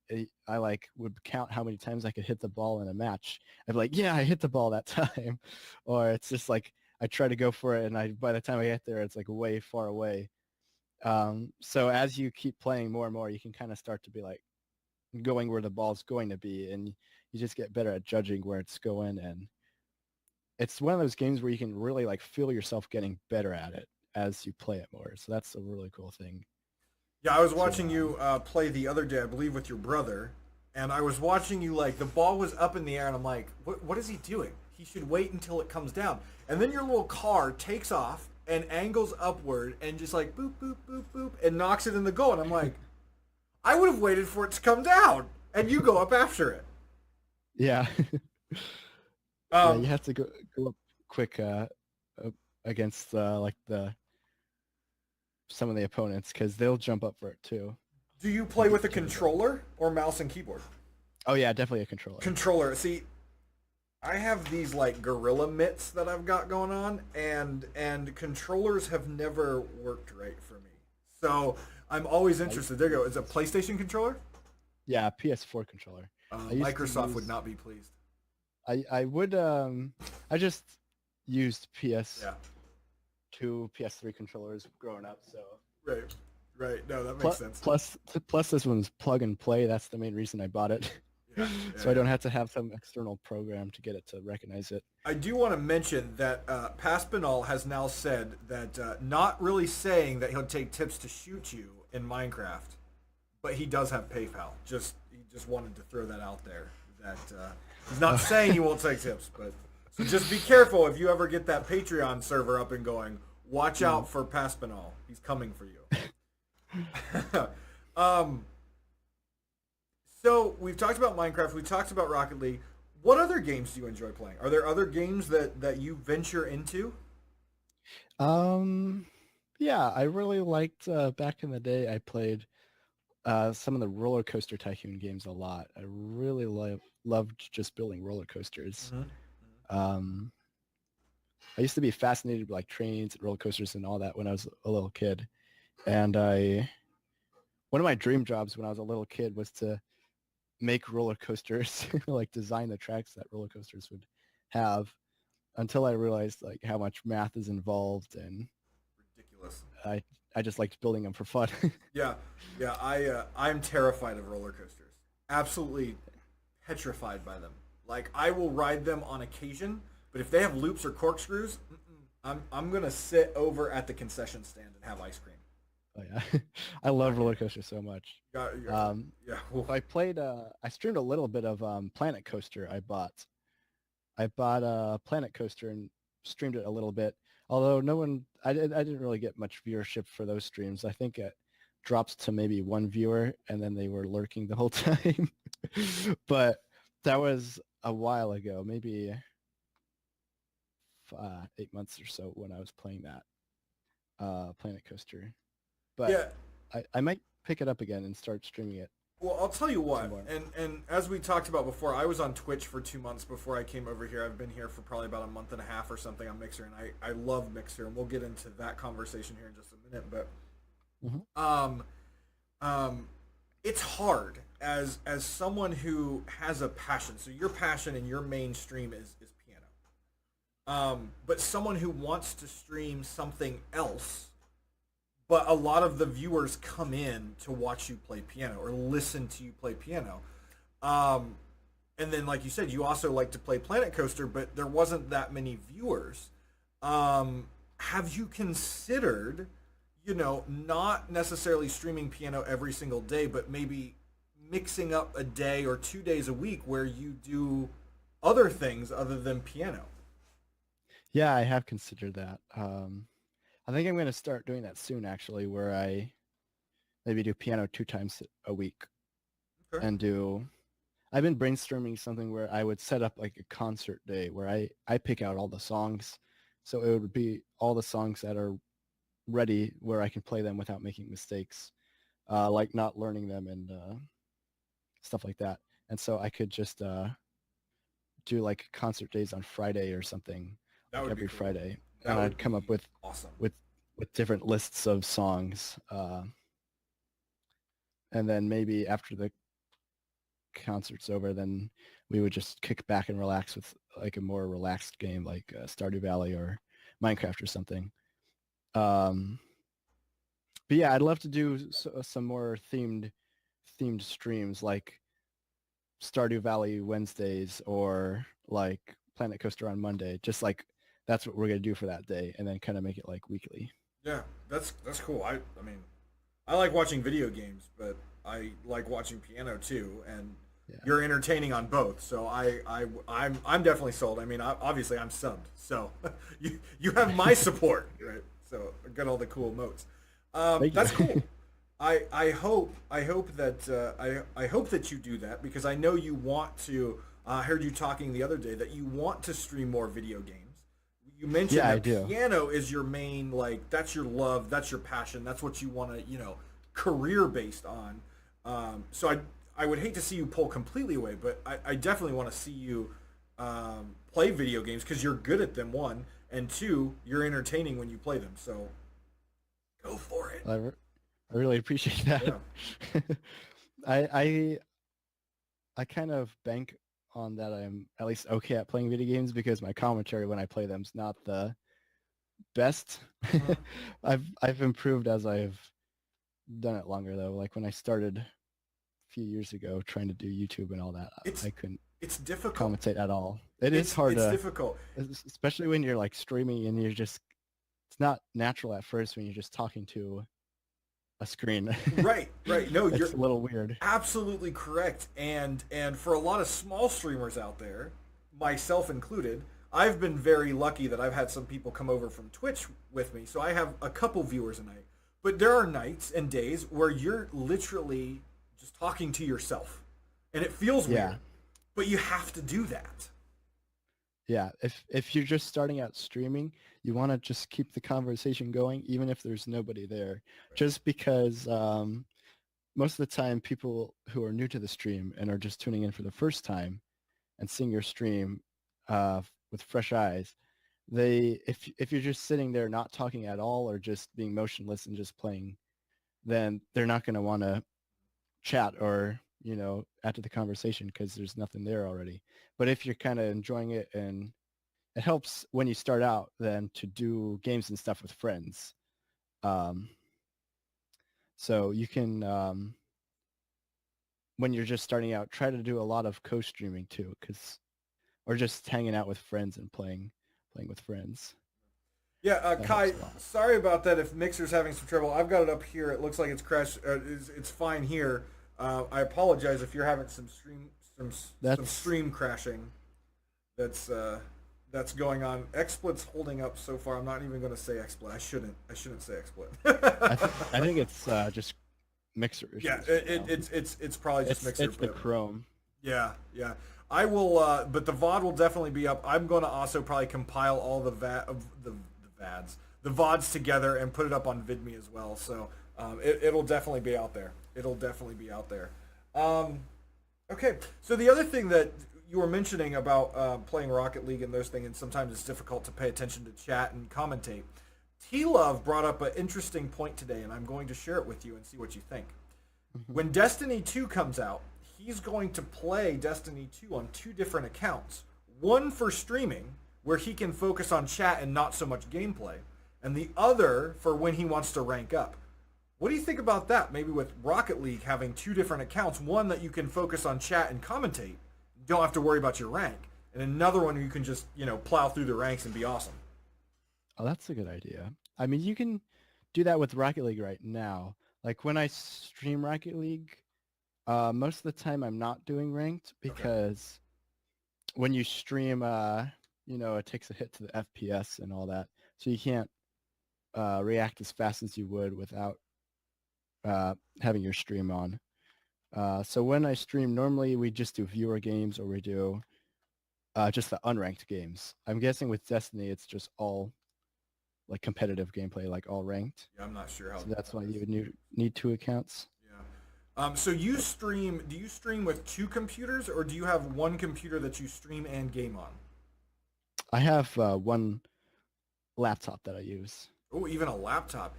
I like would count how many times I could hit the ball in a match. I'd be like, yeah, I hit the ball that time. Or it's just like I try to go for it, and by the time I get there, it's like way far away. So as you keep playing more and more, you can kind of start to be like going where the ball's going to be, and you just get better at judging where it's going. And it's one of those games where you can really like feel yourself getting better at it as you play it more. So that's a really cool thing. Yeah, I was So watching you play the other day, I believe, with your brother, and I was watching you like the ball was up in the air, and I'm like, what is he doing? He should wait until it comes down. And then your little car takes off and angles upward and just like boop boop boop boop and knocks it in the goal, and I'm like, I would have waited for it to come down, and you go up after it. Yeah. Yeah, you Um, have to go up quick against like the some of the opponents because they'll jump up for it too. do you You play can with a jump it up. controller or mouse and keyboard? Oh yeah, definitely a controller. Controller. See, I have these like gorilla mitts that I've got going on, and controllers have never worked right for me. So I'm always I used interested. to There you go. use Is it a PlayStation controller? yeah, PS4 controller. I used to Microsoft would use not be pleased. I would I just used Yeah. PS2, PS3 controllers growing up, so Right. Right. No, that makes sense. plus this one's plug and play. That's the main reason I bought it. Yeah. So I don't have to have some external program to get it to recognize it. I do want to mention that Paspinal has now said that not really saying that he'll take tips to shoot you in Minecraft, but he does have PayPal. He just wanted to throw that out there. That he's not saying he won't take tips, but so just be careful if you ever get that Patreon server up and going. Watch out for Paspinal. He's coming for you. um, so we've talked about Minecraft. We talked about Rocket League. What other games do you enjoy playing? Are there other games that you venture into? Um, yeah, I really liked back in the day. I played some of the roller coaster tycoon games a lot. I really loved just building roller coasters. Mm-hmm. Um, I used to be fascinated with like trains and roller coasters and all that when I was a little kid. And one of my dream jobs when I was a little kid was to make roller coasters, like design the tracks that roller coasters would have until I realized like how much math is involved and Ridiculous. I just liked building them for fun. Yeah, yeah. I'm terrified of roller coasters. Absolutely petrified by them. Like I will ride them on occasion, but if they have loops or corkscrews, I'm gonna sit over at the concession stand and have ice cream. Oh yeah, I love roller coasters so much. Yeah. Well, So I played. I streamed a little bit of Planet Coaster. I bought a Planet Coaster and streamed it a little bit. Although no one, I didn't really get much viewership for those streams. I think it drops to maybe one viewer, and then they were lurking the whole time. But that was a while ago, maybe 8 months or so when I was playing that Planet Coaster. But yeah. I might pick it up again and start streaming it Well, I'll tell you what, some more. and as we talked about before, I was on Twitch for 2 months before I came over here. I've been here for probably about a month and a half or something on Mixer, and I love Mixer, and we'll get into that conversation here in just a minute. But Mhm. it's hard as someone who has a passion. So your passion and your mainstream is piano. But someone who wants to stream something else, but a lot of the viewers come in to watch you play piano or listen to you play piano. And then, like you said, you also like to play Planet Coaster, but there wasn't that many viewers. Have you considered, not necessarily streaming piano every single day, but maybe mixing up a day or 2 days a week where you do other things other than piano? Yeah, I have considered that. I think I'm going to start doing that soon, actually, where I maybe do piano 2 times a week Okay. and do. I've been brainstorming something where I would set up like a concert day where I pick out all the songs. So it would be all the songs that are ready where I can play them without making mistakes, like not learning them and stuff like that. And so I could just do like concert days on Friday or something, That like would be every cool. Friday, That and would I'd come up be with awesome. with different lists of songs, and then maybe after the concert's over, then we would just kick back and relax with like a more relaxed game like Stardew Valley or Minecraft or something. But yeah, I'd love to do some more themed streams like Stardew Valley Wednesdays or like Planet Coaster on Monday. Just like that's what we're gonna do for that day, and then kind of make it like weekly. Yeah, that's cool. I mean, I like watching video games, but I like watching piano too, and Yeah. you're entertaining on both. So I'm definitely sold. I mean, obviously I'm subbed, so you have my support, right? So I got all the cool emotes. Thank you. That's cool. I hope I hope that you do that because I know you want to. I heard you talking the other day that you want to stream more video games. You mentioned Yeah, I that do. piano is your main, like that's your love, that's your passion, that's what you want to, career based on. So I would hate to see you pull completely away, but I definitely want to see you play video games because you're good at them. One and two, you're entertaining when you play them. So go for it. I really appreciate that. Yeah. I I I kind of bank on that I'm at least okay at playing video games because my commentary when I play them is not the best. Uh-huh. I've improved as I've done it longer though. Like when I started a few years ago trying to do YouTube and all that, It's I couldn't it's difficult. commentate at all. It is It's hard it's to, difficult. especially when you're like streaming and you're just, it's not natural at first when you're just talking to a screen. Right, right. No, you're It's a little weird. absolutely correct. And for a lot of small streamers out there, myself included, I've been very lucky that I've had some people come over from Twitch with me. So I have a couple viewers a night. But there are nights and days where you're literally just talking to yourself. And it feels Yeah. weird. But you have to do that. Yeah, if you're just starting out streaming, you want to just keep the conversation going, even if there's nobody there. Just because most of the time, people who are new to the stream and are just tuning in for the first time and seeing your stream with fresh eyes, if you're just sitting there not talking at all or just being motionless and just playing, then they're not going to want to chat or add to the conversation because there's nothing there already. But if you're kind of enjoying it, and it helps when you start out then to do games and stuff with friends, um, so you can when you're just starting out try to do a lot of co-streaming too, because or just hanging out with friends and playing with friends. Yeah, That Kai, helps a lot. sorry about that. If Mixer's having some trouble, I've got it up here. It looks like it's crashed. It's fine here. I apologize if you're having some That's stream crashing. That's that's going on. XSplit's holding up so far. I'm not even going to say XSplit. I shouldn't say I think it's just Mixer Yeah, issues for now. it's probably just Mixer. It's the But Chrome. yeah, yeah. I will, but the VOD will definitely be up. I'm going to also probably compile all the the VODs together and put it up on VidMe as well. So it'll definitely be out there. It'll definitely be out there. Um, okay, so the other thing that you were mentioning about playing Rocket League and those things, and sometimes it's difficult to pay attention to chat and commentate. T Love brought up an interesting point today, and I'm going to share it with you and see what you think. Mhm. When Destiny 2 comes out, he's going to play Destiny 2 on two different accounts. One for streaming, where he can focus on chat and not so much gameplay, and the other for when he wants to rank up. What do you think about that? Maybe with Rocket League having two different accounts, one that you can focus on chat and commentate, you don't have to worry about your rank, and another one you can just, plow through the ranks and be awesome. Oh, that's a good idea. I mean, you can do that with Rocket League right now. Like when I stream Rocket League, most of the time I'm not doing ranked Okay. because when you stream, it takes a hit to the FPS and all that, so you can't react as fast as you would without having your stream on. So when I stream, normally we just do viewer games or we do just the unranked games. I'm guessing with Destiny, it's just all like competitive gameplay, like all ranked. Yeah, I'm not sure how So that that's why is. you would need two accounts. Yeah. So you stream? Do you stream with two computers, or do you have one computer that you stream and game on? I have one laptop that I use. Oh, even a laptop.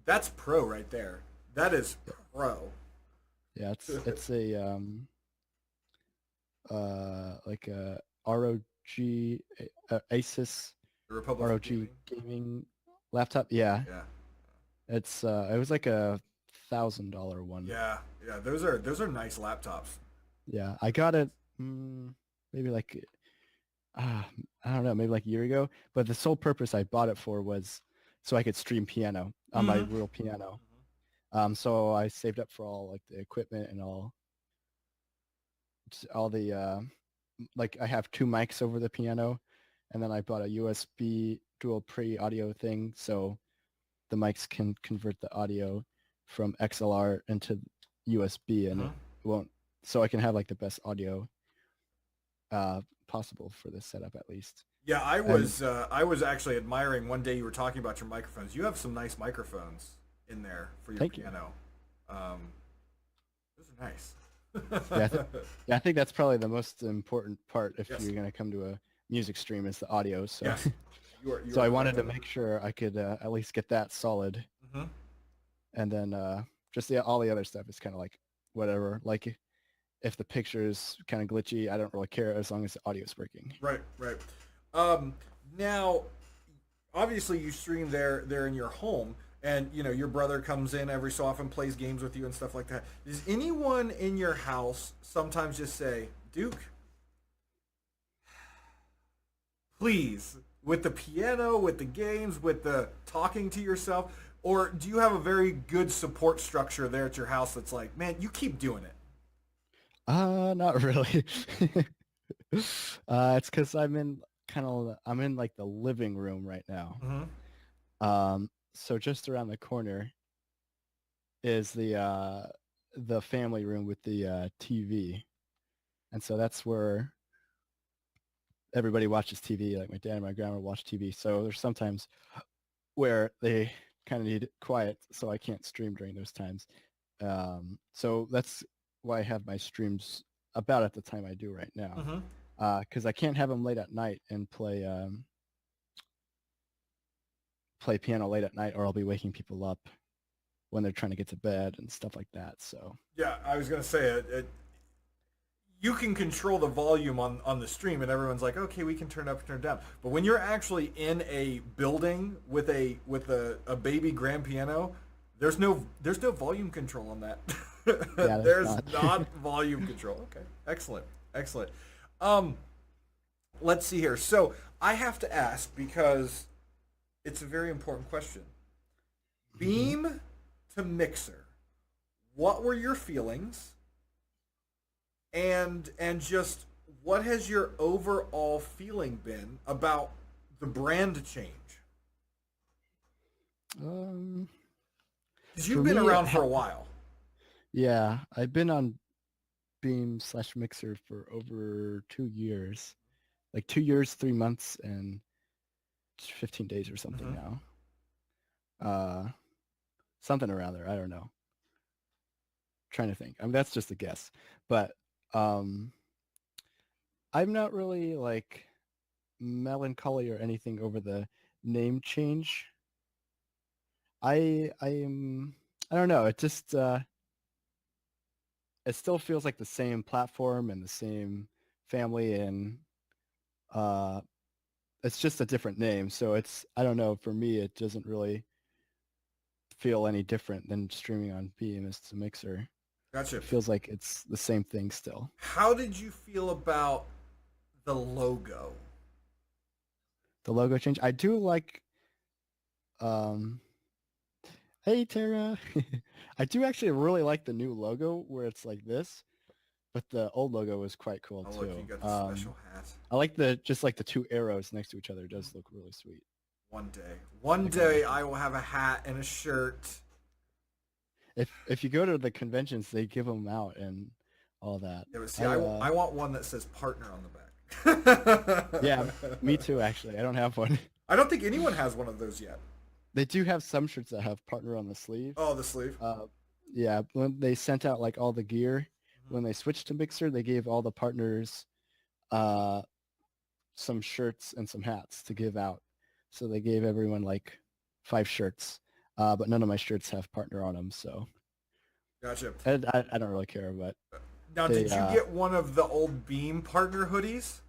That's pro right there. That is pro. Yeah, it's a like a ROG Asus The Republic of ROG Gaming. gaming laptop. Yeah, Yeah. it was like $1,000 one. Yeah. Yeah. Those are nice laptops. Yeah, I got it maybe like I don't know, maybe like a year ago. But the sole purpose I bought it for was so I could stream piano on my Mm-hmm. real piano. So I saved up for all like the equipment and all the like I have two mics over the piano, and then I bought a USB dual pre audio thing so the mics can convert the audio from XLR into USB, and Mhm. it won't. So I can have like the best audio possible for this setup at least. Yeah, And I was actually admiring one day you were talking about your microphones. You have some nice microphones in there for your thank you. piano. Um, those are nice. Yeah, yeah, I think that's probably the most important part if Yes. you're gonna come to a music stream is the audio. So, Yes. You so are I correct wanted to on that. make sure I could at least get that solid, Hmm. and then just all the other stuff is kind of like whatever. Like if the picture is kind of glitchy, I don't really care as long as the audio is working. Right, right. Um, now, obviously, you stream there in your home, and you know your brother comes in every so often, plays games with you and stuff like that. Does anyone in your house sometimes just say, "Duke, please," with the piano, with the games, with the talking to yourself, or do you have a very good support structure there at your house that's like, "Man, you keep doing it." Not really. It's because I'm in like the living room right now. Mm-hmm. So just around the corner is the family room with the TV, and so that's where everybody watches TV. Like my dad and my grandma watch TV. So there's sometimes where they kind of need quiet, so I can't stream during those times. So that's why I have my streams about at the time I do right now, Mm-hmm. because I can't have them late at night and play piano late at night, or I'll be waking people up when they're trying to get to bed and stuff like that. So Yeah, I was gonna say you can control the volume on the stream, and everyone's like, okay, we can turn it up and turn it down. But when you're actually in a building with a baby grand piano, there's no volume control on that. yeah, there's There's not. not volume control. Okay, excellent, excellent. Um, let's see here. So I have to ask because it's a very important question. Mhm. Beam to Mixer. What were your feelings? And just what has your overall feeling been about the brand change? Um, Because for you've been me, around for a while. yeah, I've been on Beam/Mixer for over 2 years, like 2 years, 3 months, and 15 days or something Hmm. now. Uh, Something around there. I don't know. Trying to think. I mean, that's just a guess, but um, I'm not really like melancholy or anything over the name change. I don't know. It still feels like the same platform and the same family, and uh it's just a different name. So I don't know, for me it doesn't really feel any different than streaming on Beam as the Mixer. Gotcha. It feels like it's the same thing still. How did you feel about the logo? The logo change. I do like um hey Tara. I do actually really like the new logo where it's like this, but the old logo was quite cool Oh, look, you too. got the special hat. I like the two arrows next to each other. It does look really sweet. One The day, combination. I will have a hat and a shirt. If you go to the conventions, they give them out and all that. Yeah, but see, I I want one that says partner on the Yeah, back. me too. Actually, I don't have one. I don't think anyone has one of those yet. They do have some shirts that have partner on the sleeve. Oh, the sleeve. Yeah, when they sent out like all the gear, Mhm. when they switched to Mixer, they gave all the partners uh, some shirts and some hats to give out. So they gave everyone like 5 shirts, but none of my shirts have partner on them. So Gotcha. I don't really care, but Now, they did you get one of the old Beam partner hoodies?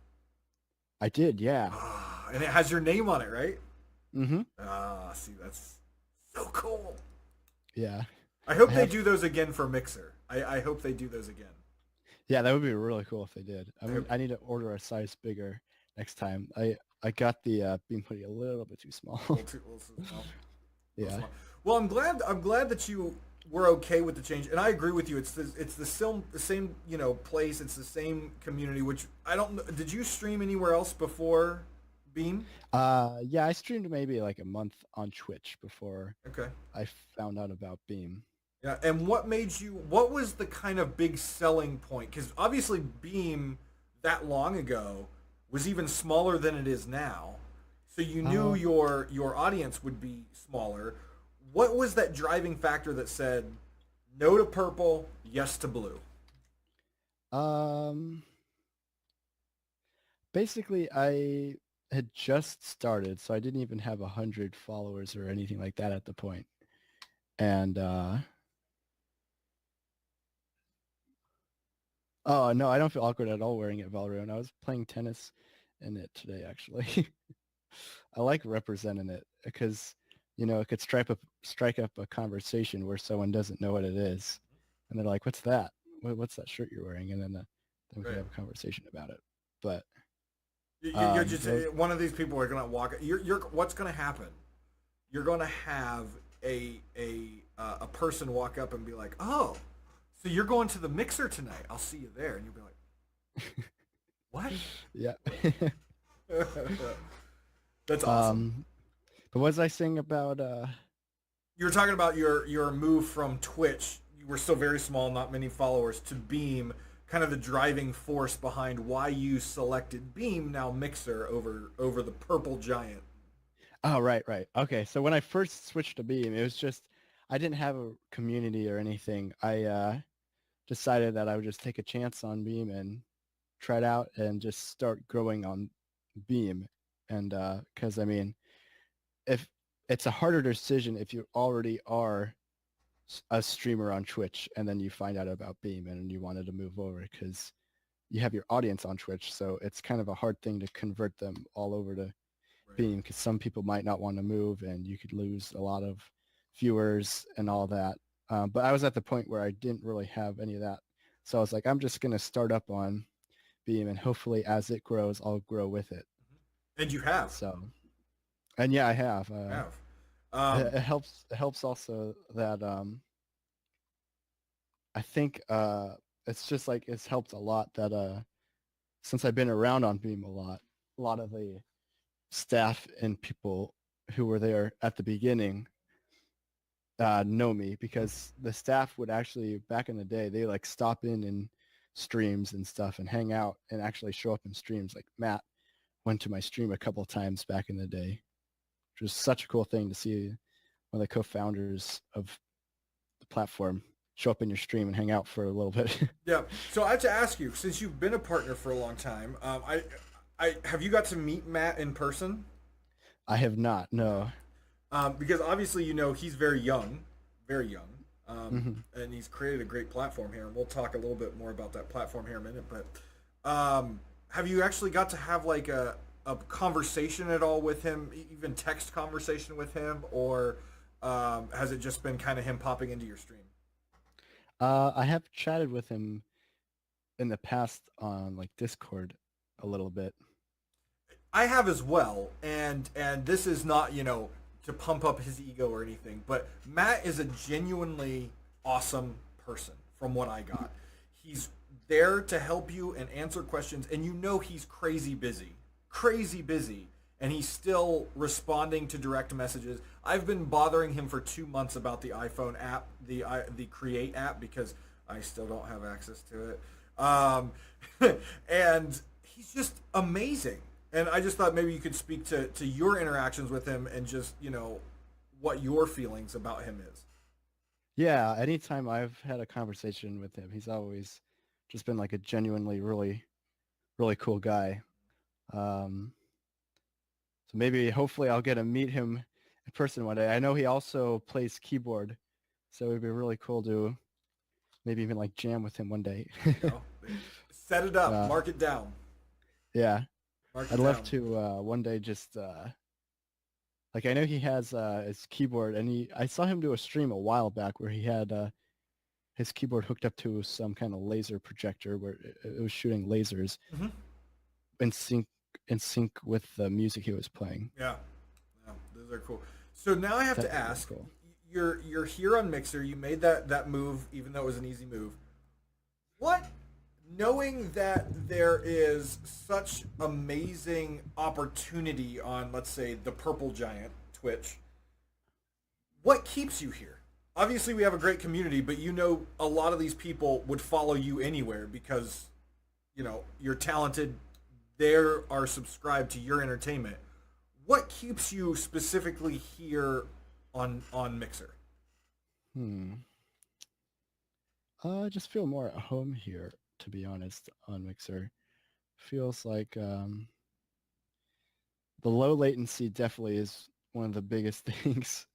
I did, yeah. Ah, and it has your name on it, right? Mm-hmm. Ah, see, that's so cool. Yeah. I hope I they have do those again for Mixer. I hope they do those again. Yeah, that would be really cool if they did. I hope- I need to order a size bigger next time. I got the Beam hoodie a little bit too small. A little small. Yeah. Well, I'm glad that you were okay with the change, and I agree with you. It's the same place. It's the same community. Which I don't know. Did you stream anywhere else before Beam? Yeah, I streamed maybe like a month on Twitch before Okay. I found out about Beam. Yeah, and what was the kind of big selling point? Because obviously Beam that long ago was even smaller than it is now. So you knew Um, your audience would be smaller. What was that driving factor that said no to purple, yes to blue? um, basically, I had just started, so I didn't even have 100 followers or anything like that at the point. And oh no, I don't feel awkward at all wearing it, Valorant. I was playing tennis in it today, actually. I like representing it because, it could strike up a conversation where someone doesn't know what it is, and they're like, "What's that? What's that shirt you're wearing?" And then we could Right. have a conversation about it. But You're just those, one of these people who are gonna walk. You're what's gonna happen? You're gonna have a person walk up and be like, "Oh, so you're going to the mixer tonight? I'll see you there." And you'll be like, "What?" yeah. That's awesome. um, but what was I saying about? You were talking about your move from Twitch. You were still very small, not many followers, to Beam. Kind of the driving force behind why you selected Beam, now Mixer, over the Purple Giant. Oh, right, right. Okay, so when I first switched to Beam, it was just I didn't have a community or anything. I decided that I would just take a chance on Beam and try it out and just start growing on Beam. And because I mean, if it's a harder decision if you already are a streamer on Twitch and then you find out about Beam and you wanted to move over because you have your audience on Twitch, so it's kind of a hard thing to convert them all over to Right. Beam because some people might not want to move and you could lose a lot of viewers and all that. But I was at the point where I didn't really have any of that. So I was like, I'm just going to start up on Beam and hopefully as it grows, I'll grow with it. And you have. So, and yeah, I have. You have. It helps also that I think it's just like it's helped a lot that since I've been around on Beam a lot of the staff and people who were there at the beginning know me because the staff would actually back in the day they like stop in streams and stuff and hang out and actually show up in streams. Like Matt went to my stream a couple of times back in the day, which was such a cool thing to see one of the co-founders of the platform show up in your stream and hang out for a little bit. Yeah. So I have to ask you, since you've been a partner for a long time, I have you got to meet Matt in person? I have not, no. Because obviously, he's very young, Hmm. and he's created a great platform here. And we'll talk a little bit more about that platform here in a minute. But have you actually got to have like a conversation at all with him, even text conversation with him, or has it just been kind of him popping into your stream? I have chatted with him in the past on like Discord a little bit. I have as well, and this is not to pump up his ego or anything, but Matt is a genuinely awesome person from what I got. He's there to help you and answer questions, and he's crazy busy, and he's still responding to direct messages. I've been bothering him for 2 months about the iPhone app, the Create app, because I still don't have access to it. And he's just amazing. And I just thought maybe you could speak to your interactions with him and just, what your feelings about him is. Yeah, anytime I've had a conversation with him, he's always just been like a genuinely really, really cool guy. Um, so maybe hopefully I'll get to meet him in person one day. I know he also plays keyboard, so it'd be really cool to maybe even like jam with him one day. You know? Set it up, uh, mark it down. yeah, Mark I'd it love down. to one day just like I know he has his keyboard, and I saw him do a stream a while back where he had his keyboard hooked up to some kind of laser projector where it was shooting lasers Hmm. in sync with the music he was playing. Yeah. Yeah, those are cool. So now I have to That'd be really ask, cool. you're here on Mixer. You made that move, even though it was an easy move. What, knowing that there is such amazing opportunity on, let's say, the Purple Giant Twitch, what keeps you here? obviously we have a great community, but a lot of these people would follow you anywhere because you're talented. They are subscribed to your entertainment. What keeps you specifically here on Mixer? Hmm. I just feel more at home here, to be honest, on Mixer. Feels like the low latency definitely is one of the biggest things.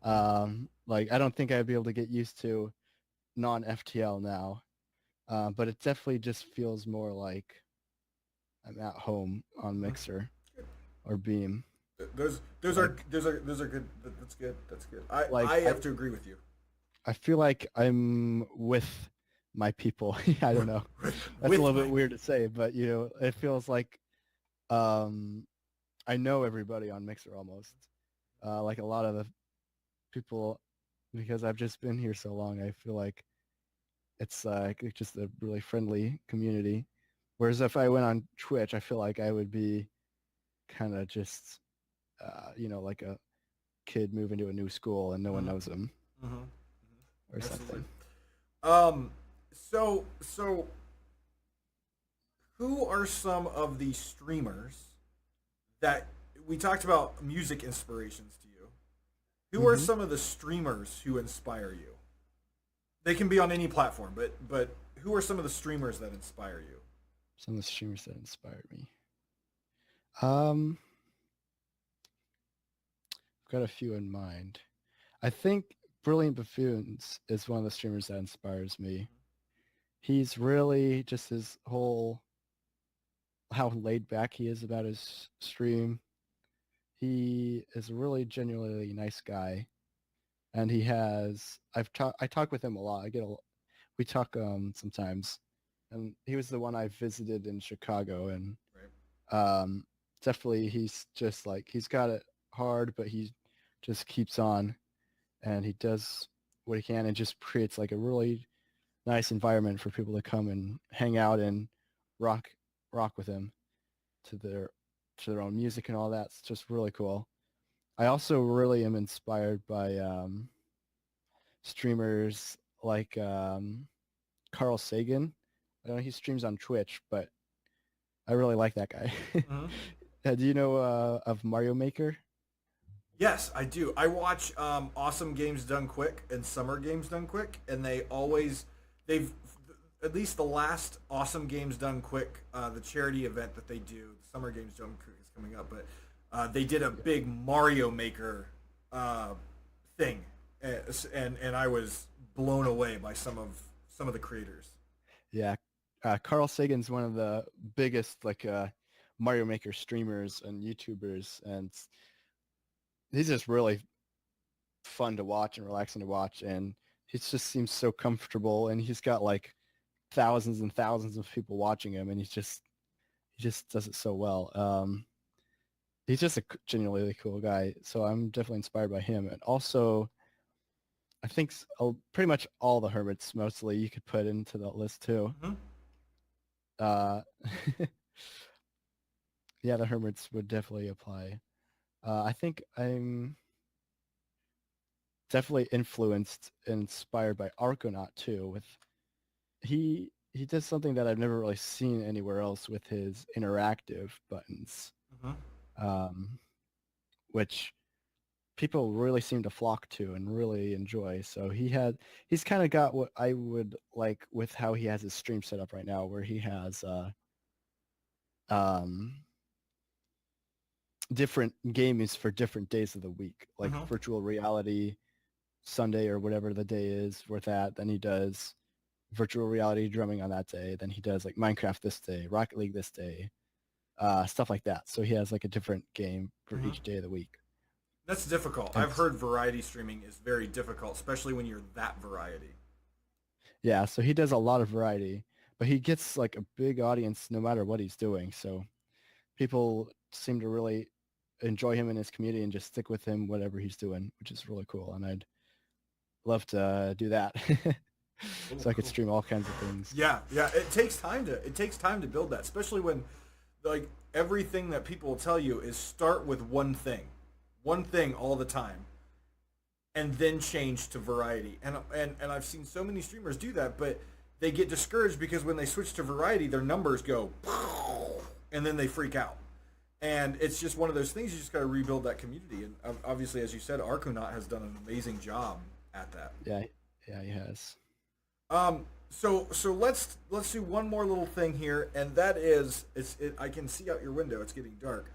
Like I don't think I'd be able to get used to non-FTL now, but it definitely just feels more like I'm at home on Mm-hmm. Mixer or Beam. Those Like are those are good. That's good. That's good. I like have to agree with you. I feel like I'm with my people. I don't know. That's a With little bit my weird to say, but it feels like um, I know everybody on Mixer almost. Like a lot of the people, because I've just been here so long, I feel like it's just a really friendly community. Whereas if I went on Twitch, I feel like I would be kind of just, like a kid moving to a new school and no one Mhm, knows him mhm, or absolutely. something. Um, so who are some of the streamers that we talked about music inspirations to you? Who are Hmm. some of the streamers who inspire you? They can be on any platform, but who are some of the streamers that inspire you? Some of the streamers that inspired me. Um, I've got a few in mind. I think Brilliant Buffoons is one of the streamers that inspires me. He's really just his whole how laid back he is about his stream. He is a really genuinely nice guy, and I talk with him a lot. We talk sometimes, and he was the one I visited in Chicago, and Right. um, definitely he's just like he's got it hard, but he just keeps on, and he does what he can, and just creates like a really nice environment for people to come and hang out and rock rock with him to their own music and all that. It's just really cool. I also really am inspired by streamers like Carl Sagan. I know he streams on Twitch, but I really like that guy. Mhm. Do you know of Mario Maker? Yes, I do. I watch Awesome Games Done Quick and Summer Games Done Quick, and they've at least the last Awesome Games Done Quick, the charity event that they do, the Summer Games Done Quick is coming up, but they did a Yeah. big Mario Maker uh, thing, and I was blown away by some of the creators. Yeah. Carl Sagan's one of the biggest like Mario Maker streamers and YouTubers, and he's just really fun to watch and relaxing to watch, and he just seems so comfortable, and he's got like thousands and thousands of people watching him, and he just does it so well. He's just a genuinely cool guy, so I'm definitely inspired by him. And also, I think pretty much all the hermits mostly you could put into that list too. Hmm. Uh, yeah, the hermits would definitely apply. I think I'm definitely influenced and inspired by Argonaut too. With he does something that I've never really seen anywhere else with his interactive buttons, Hmm. um, which people really seem to flock to and really enjoy. So he's kind of got what I would like with how he has his stream set up right now, where he has um, different games for different days of the week, like Hmm. virtual reality Sunday or whatever the day is with that. Then he does virtual reality drumming on that day. Then he does like Minecraft this day, Rocket League this day, stuff like that. So he has like a different game for Hmm. each day of the week. That's difficult. And I've heard variety streaming is very difficult, especially when you're that variety. yeah, so he does a lot of variety, but he gets like a big audience no matter what he's doing. So people seem to really enjoy him in his community and just stick with him whatever he's doing, which is really cool. And I'd love to do that. Cool, So I could cool. stream all kinds of things. Yeah, yeah. It takes time to build that, especially when like everything that people will tell you is start with one thing all the time, and then change to variety. And I've seen so many streamers do that, but they get discouraged because when they switch to variety, their numbers go, and then they freak out. And it's just one of those things. You just got to rebuild that community. And obviously, as you said, Arkunaut has done an amazing job at that. Yeah, yeah, he has. So let's do one more little thing here, and that is, I can see out your window. It's getting dark.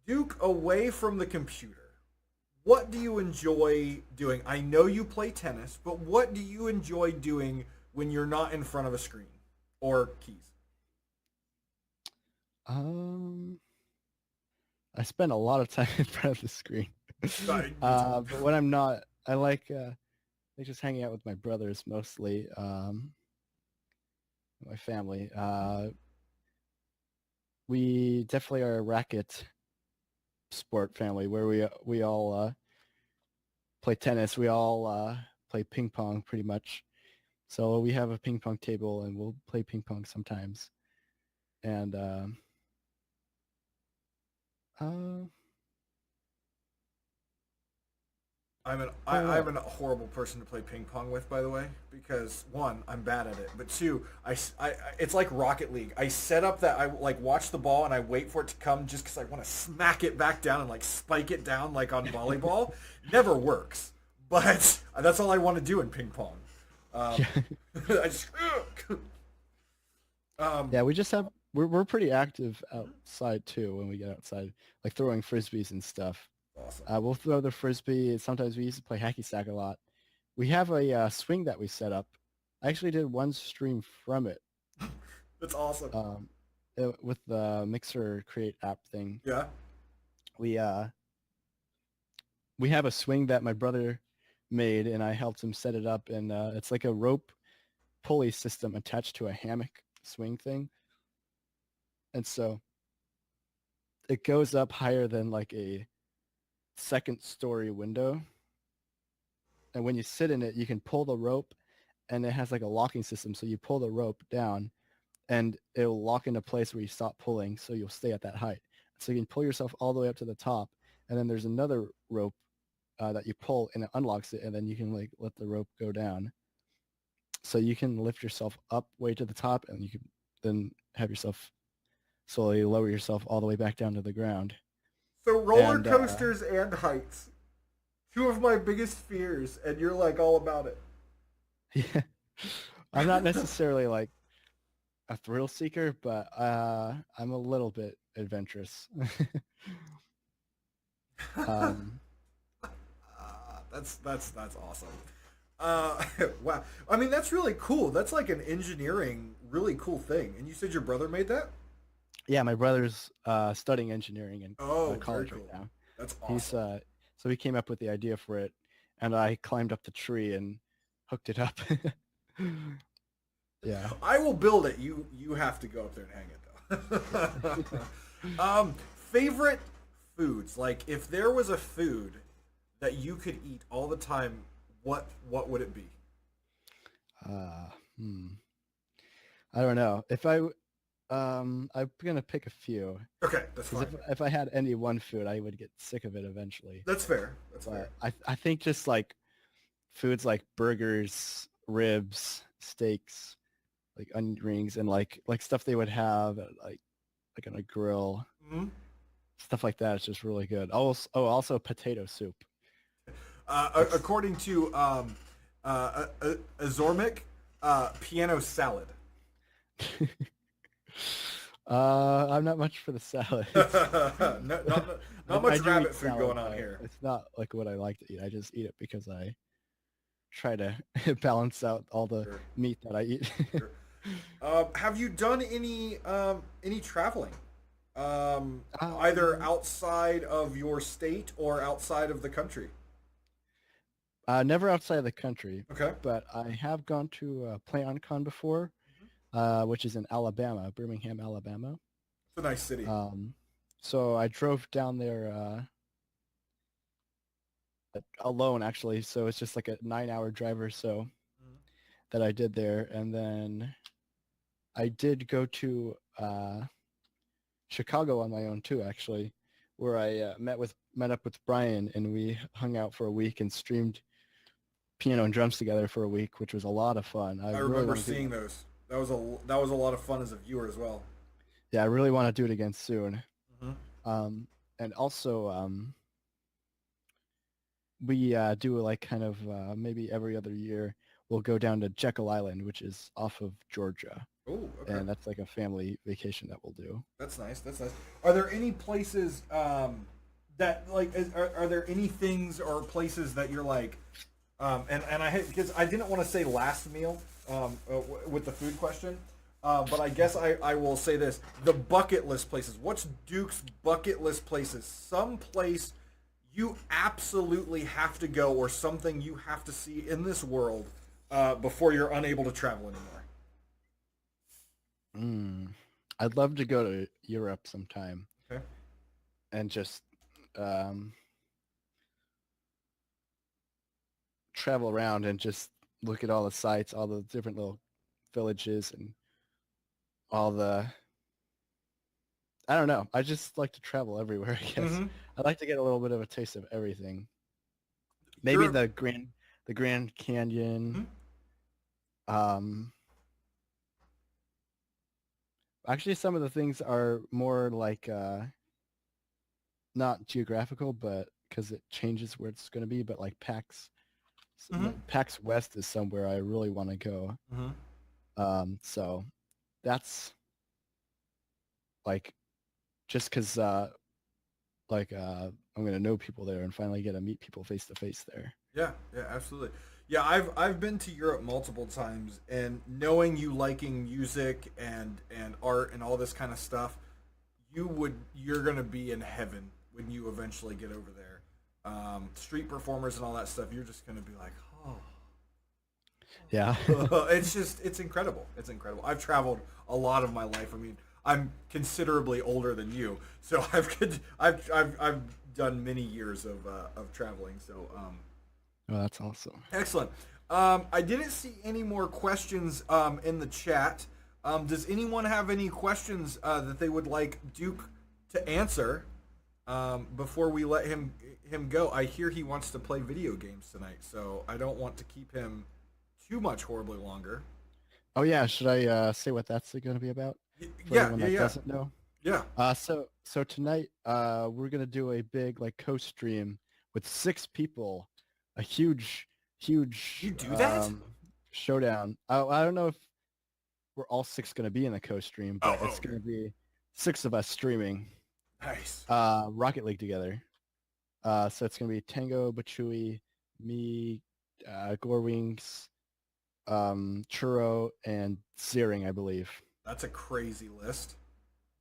Duke, away from the computer, what do you enjoy doing? I know you play tennis, but what do you enjoy doing when you're not in front of a screen or keys? Um, I spend a lot of time in front of the screen. Right. But when I'm not, I like just hanging out with my brothers mostly. My family. We definitely are a racket sport family where we all play tennis. We all play ping pong pretty much. So we have a ping pong table and we'll play ping pong sometimes. And I'm a horrible person to play ping pong with, by the way, because one, I'm bad at it, but two, it's like Rocket League. I set up that I like watch the ball and I wait for it to come just because I want to smack it back down and like spike it down like on volleyball. Never works, but that's all I want to do in ping pong. I just, yeah, we just have we're pretty active outside too when we get outside, like throwing frisbees and stuff. awesome. We'll throw the frisbee. Sometimes we used to play hacky sack a lot. We have a swing that we set up. I actually did one stream from it That's awesome. with the Mixer Create app thing. Yeah. We have a swing that my brother made, and I helped him set it up. And it's like a rope pulley system attached to a hammock swing thing. And so it goes up higher than like a second story window. And when you sit in it, you can pull the rope, and it has like a locking system. So you pull the rope down and it'll lock into place where you stop pulling. So you'll stay at that height. So you can pull yourself all the way up to the top. And then there's another rope that you pull and it unlocks it. And then you can like let the rope go down. So you can lift yourself up way to the top, and you can then have yourself slowly lower yourself all the way back down to the ground. So roller And, coasters and heights, two of my biggest fears, and you're like all about it. Yeah. I'm not necessarily like a thrill seeker, but I'm a little bit adventurous. um, That's awesome. Wow. I mean, that's really cool. That's like an engineering, really cool thing. And you said your brother made that? yeah, my brother's studying engineering in Oh, college very right cool. now. That's He's awesome. so he came up with the idea for it, and I climbed up the tree and hooked it up. Yeah. I will build it. You have to go up there and hang it though. Favorite foods. Like if there was a food that you could eat all the time, what would it be? Uh, hmm. I don't know. I'm gonna pick a few Okay, that's because fine. if I had any one food, I would get sick of it eventually. That's fair. That's fair. But I think just like foods like burgers, ribs, steaks, like onion rings, and like stuff they would have at, like on a grill, Hmm. stuff like that. It's just really good. Also potato soup. That's According to Azormic, piano salad. I'm not much for the salad. Not much do rabbit eat food salad, going on but here. it's not like what I like to eat. I just eat it because I try to balance out all the Sure, meat that I eat. sure. Have you done any traveling? Either um, outside of your state or outside of the country? Never outside of the country, Okay. but I have gone to PlayOnCon before, which is in Alabama, Birmingham, Alabama. It's a nice city. Um, so I drove down there alone, actually. So it's just like a 9-hour drive or so that I did there, and then I did go to Chicago on my own too, actually, where I met up with Brian, and we hung out for a week and streamed piano and drums together for a week, which was a lot of fun. I I really remember want to do seeing that. those. That was a lot of fun as a viewer as well. Yeah, I really want to do it again soon. Hmm. And also, we do like kind of maybe every other year we'll go down to Jekyll Island, which is off of Georgia, Oh, okay. and that's like a family vacation that we'll do. That's nice. That's nice. Are there any places that like are there any things or places that you're like and I because I didn't want to say last meal with the food question, but I guess I will say this: the bucket list places. What's Duke's bucket list places? Some place you absolutely have to go, or something you have to see in this world before you're unable to travel anymore. Mm. I'd love to go to Europe sometime Okay. and just um, travel around and just look at all the sites, all the different little villages, and all the. I don't know. I just like to travel everywhere. I guess Mm-hmm. I'd like to get a little bit of a taste of everything. Maybe Europe. the Grand Canyon. Mhm. Um, Actually, some of the things are more like not geographical, but because it changes where it's going to be. But like Mm-hmm. PAX West is somewhere I really want to go. Mm-hmm. So that's like just because I'm gonna know people there and finally get to meet people face to face there. Yeah, yeah, absolutely. Yeah, I've been to Europe multiple times, and knowing you liking music and art and all this kind of stuff, you're gonna be in heaven when you eventually get over there. Street performers and all that stuff, you're just gonna be like, oh, Yeah. it's incredible. It's incredible. I've traveled a lot of my life. I mean, I'm considerably older than you, so I've done many years of traveling. So Oh, that's awesome. excellent. I didn't see any more questions in the chat. Does anyone have any questions that they would like Duke to answer before we let him go? I hear he wants to play video games tonight, so I don't want to keep him too much horribly longer. Oh yeah, should I say what that's going to be about for Yeah, anyone yeah, that yeah, doesn't know? yeah. So tonight we're gonna do a big like co-stream with 6 people, a huge You do that? showdown. I don't know if we're all 6 gonna be in the co-stream, Oh, but oh, it's okay. gonna be 6 of us streaming Nice. Rocket League together. So it's gonna be Tango, Bachui, me, Gorewings, Churro, and Searing, I believe. That's a crazy list.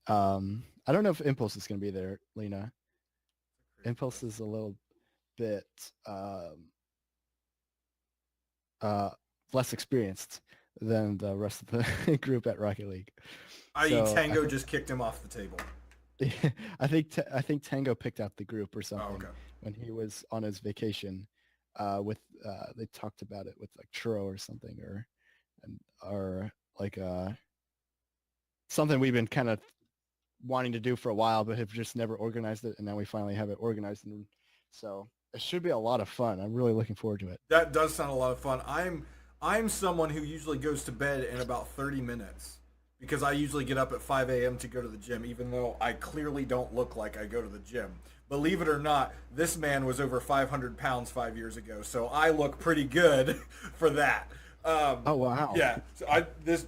I don't know if Impulse is gonna be there, Lena. Crazy Impulse list. is a little bit uh, less experienced than the rest of the group at Rocket League. I.e., So Tango just kicked him off the table. I think Tango picked out the group or Oh, something okay. when he was on his vacation. With they talked about it with like Churro or something, or like something we've been kind of wanting to do for a while, but have just never organized it, and now we finally have it organized, and so it should be a lot of fun. I'm really looking forward to it. That does sound a lot of fun. I'm someone who usually goes to bed in about 30 minutes because I usually get up at 5 a.m. to go to the gym, even though I clearly don't look like I go to the gym. Believe it or not, this man was over 500 pounds 5 years ago, so I look pretty good for that. Oh wow. Yeah, so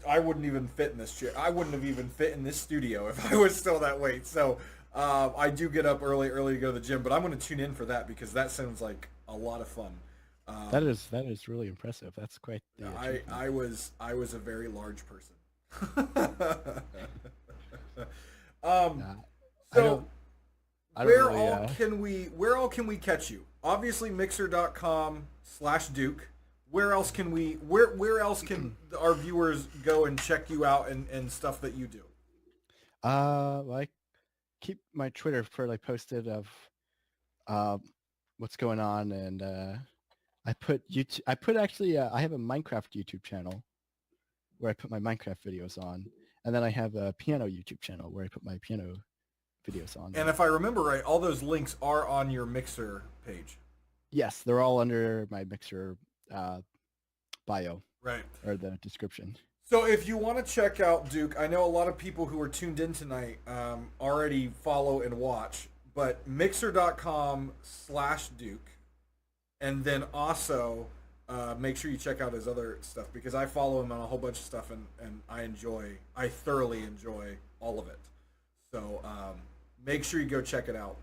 I wouldn't even fit in this chair. I wouldn't have even fit in this studio if I was still that weight. So I do get up early to go to the gym, but I'm going to tune in for that because that sounds like a lot of fun. That is really impressive. That's quite the achievement. I was a very large person. Uh, I So don't I don't where really all can we catch you? Obviously mixer.com/Duke. Where else can our viewers go and check you out and stuff that you do? I keep my Twitter fairly posted of uh what's going on, and I put actually I have a Minecraft YouTube channel where I put my Minecraft videos on, and then I have a piano YouTube channel where I put my piano video songs. And if I remember right, all those links are on your Mixer page. Yes, they're all under my Mixer bio Right. or the description. So if you want to check out Duke, I know a lot of people who are tuned in tonight already follow and watch, but mixer.com/Duke. And then also make sure you check out his other stuff because I follow him on a whole bunch of stuff and I thoroughly enjoy all of it. So make sure you go check it out.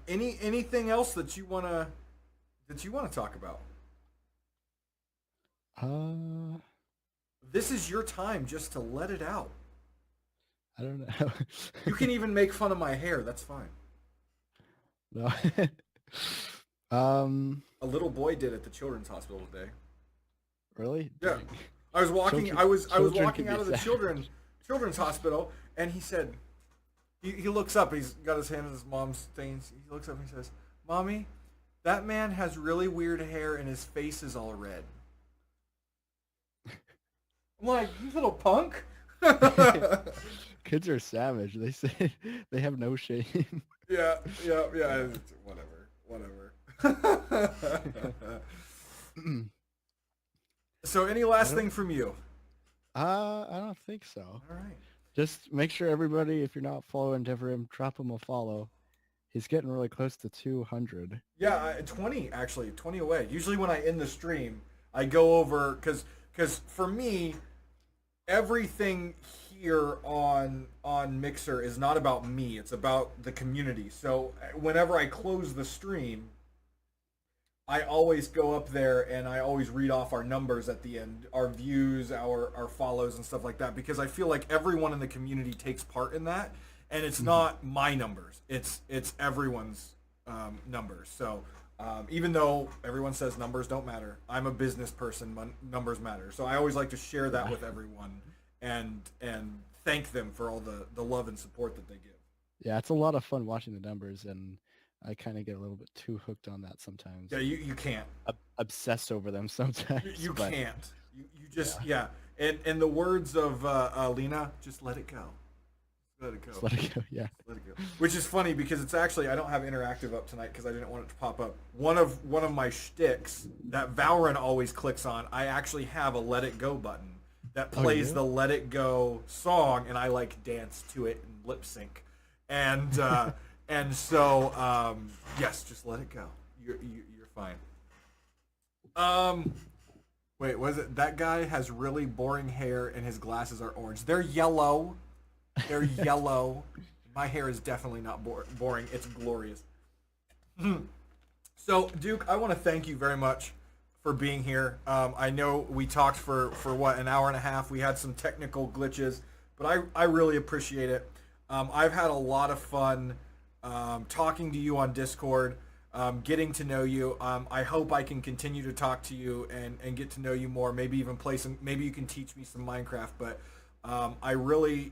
Anything else that you wanna talk about? This is your time just to let it out. I don't know. You can even make fun of my hair. That's fine. No. A little boy did at the children's hospital today. Really? Yeah. Dang. I was walking. Children- I was children walking can out be of the sad. children's hospital, and he said, he looks up. He's got his hand in his mom's thing. He looks up and he says, "Mommy, that man has really weird hair, and his face is all red." I'm like, "You little punk." Kids are savage. They say they have no shame. Yeah. Whatever. So, any last thing from you? I don't think so. All right. Just make sure everybody, if you're not following Devrim, drop him a follow. He's getting really close to 200. Yeah, 20 actually, 20 away. Usually when I end the stream, I go over because for me, everything here on Mixer is not about me. It's about the community. So whenever I close the stream, I always go up there and I always read off our numbers at the end, our views, our follows and stuff like that, because I feel like everyone in the community takes part in that, and it's not my numbers, it's everyone's numbers. So even though everyone says numbers don't matter, I'm a business person, numbers matter. So I always like to share that with everyone and thank them for all the love and support that they give. Yeah, it's a lot of fun watching the numbers, and I kind of get a little bit too hooked on that sometimes. Yeah, you can't. Obsessed over them sometimes. You but can't. You just yeah. And in the words of Lena, just let it go. Let it go. just let it go. Yeah. Let it go. Which is funny because it's actually I don't have interactive up tonight because I didn't want it to pop up. One of my shticks that Valorant always clicks on, I actually have a Let It Go button that plays the Let It Go song, and I like dance to it and lip sync, and and so yes, just let it go. You're fine. Wait, was it that guy has really boring hair and his glasses are orange? They're yellow. They're yellow. My hair is definitely not boring. It's glorious. So, Duke, I want to thank you very much for being here. I know we talked for what, an hour and a half. We had some technical glitches, but I really appreciate it. I've had a lot of fun talking to you on Discord, getting to know you. I hope I can continue to talk to you and get to know you more. Maybe even play some. Maybe you can teach me some Minecraft. But I really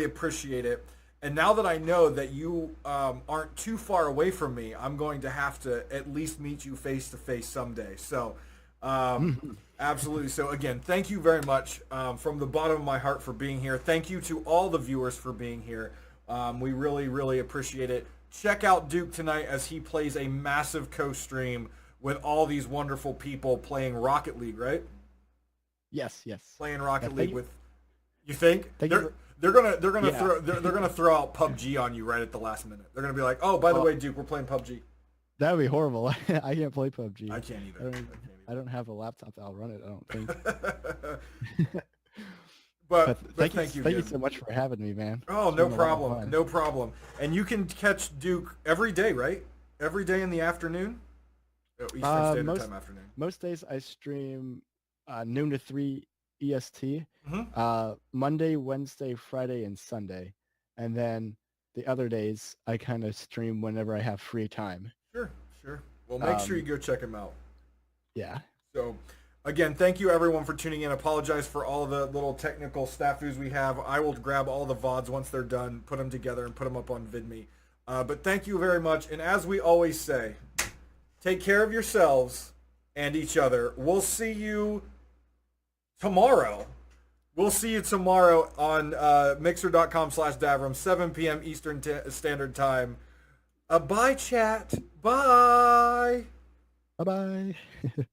appreciate it. And now that I know that you aren't too far away from me, I'm going to have to at least meet you face to face someday. So absolutely. So again, thank you very much from the bottom of my heart for being here. Thank you to all the viewers for being here. We really appreciate it. Check out Duke tonight as he plays a massive co-stream with all these wonderful people playing Rocket League, right? Yes. Playing Rocket Yeah, League with. You think they're gonna throw out PUBG on you right at the last minute? They're gonna be like, oh, by the way, Duke, we're playing PUBG. That would be horrible. I can't play PUBG. I can't either. I don't have a laptop that'll run it. I don't think. But thank you you so much for having me, man. Oh, It's no been a lot of problem. fun. No problem. And you can catch Duke every day, right? Every day in the afternoon? Eastern Standard Time afternoon. Most days I stream noon to 3 EST. Mhm. Monday, Wednesday, Friday, and Sunday. And then the other days I kind of stream whenever I have free time. Sure. Well, make sure you go check him out. Yeah. So, again, thank you everyone for tuning in. Apologize for all the little technical snafus we have. I will grab all the VODs once they're done, put them together, and put them up on VidMe. But thank you very much. And as we always say, take care of yourselves and each other. We'll see you tomorrow. We'll see you tomorrow on mixer.com/Davram, 7 p.m. Eastern Standard Time. Bye, chat. Bye. Bye bye.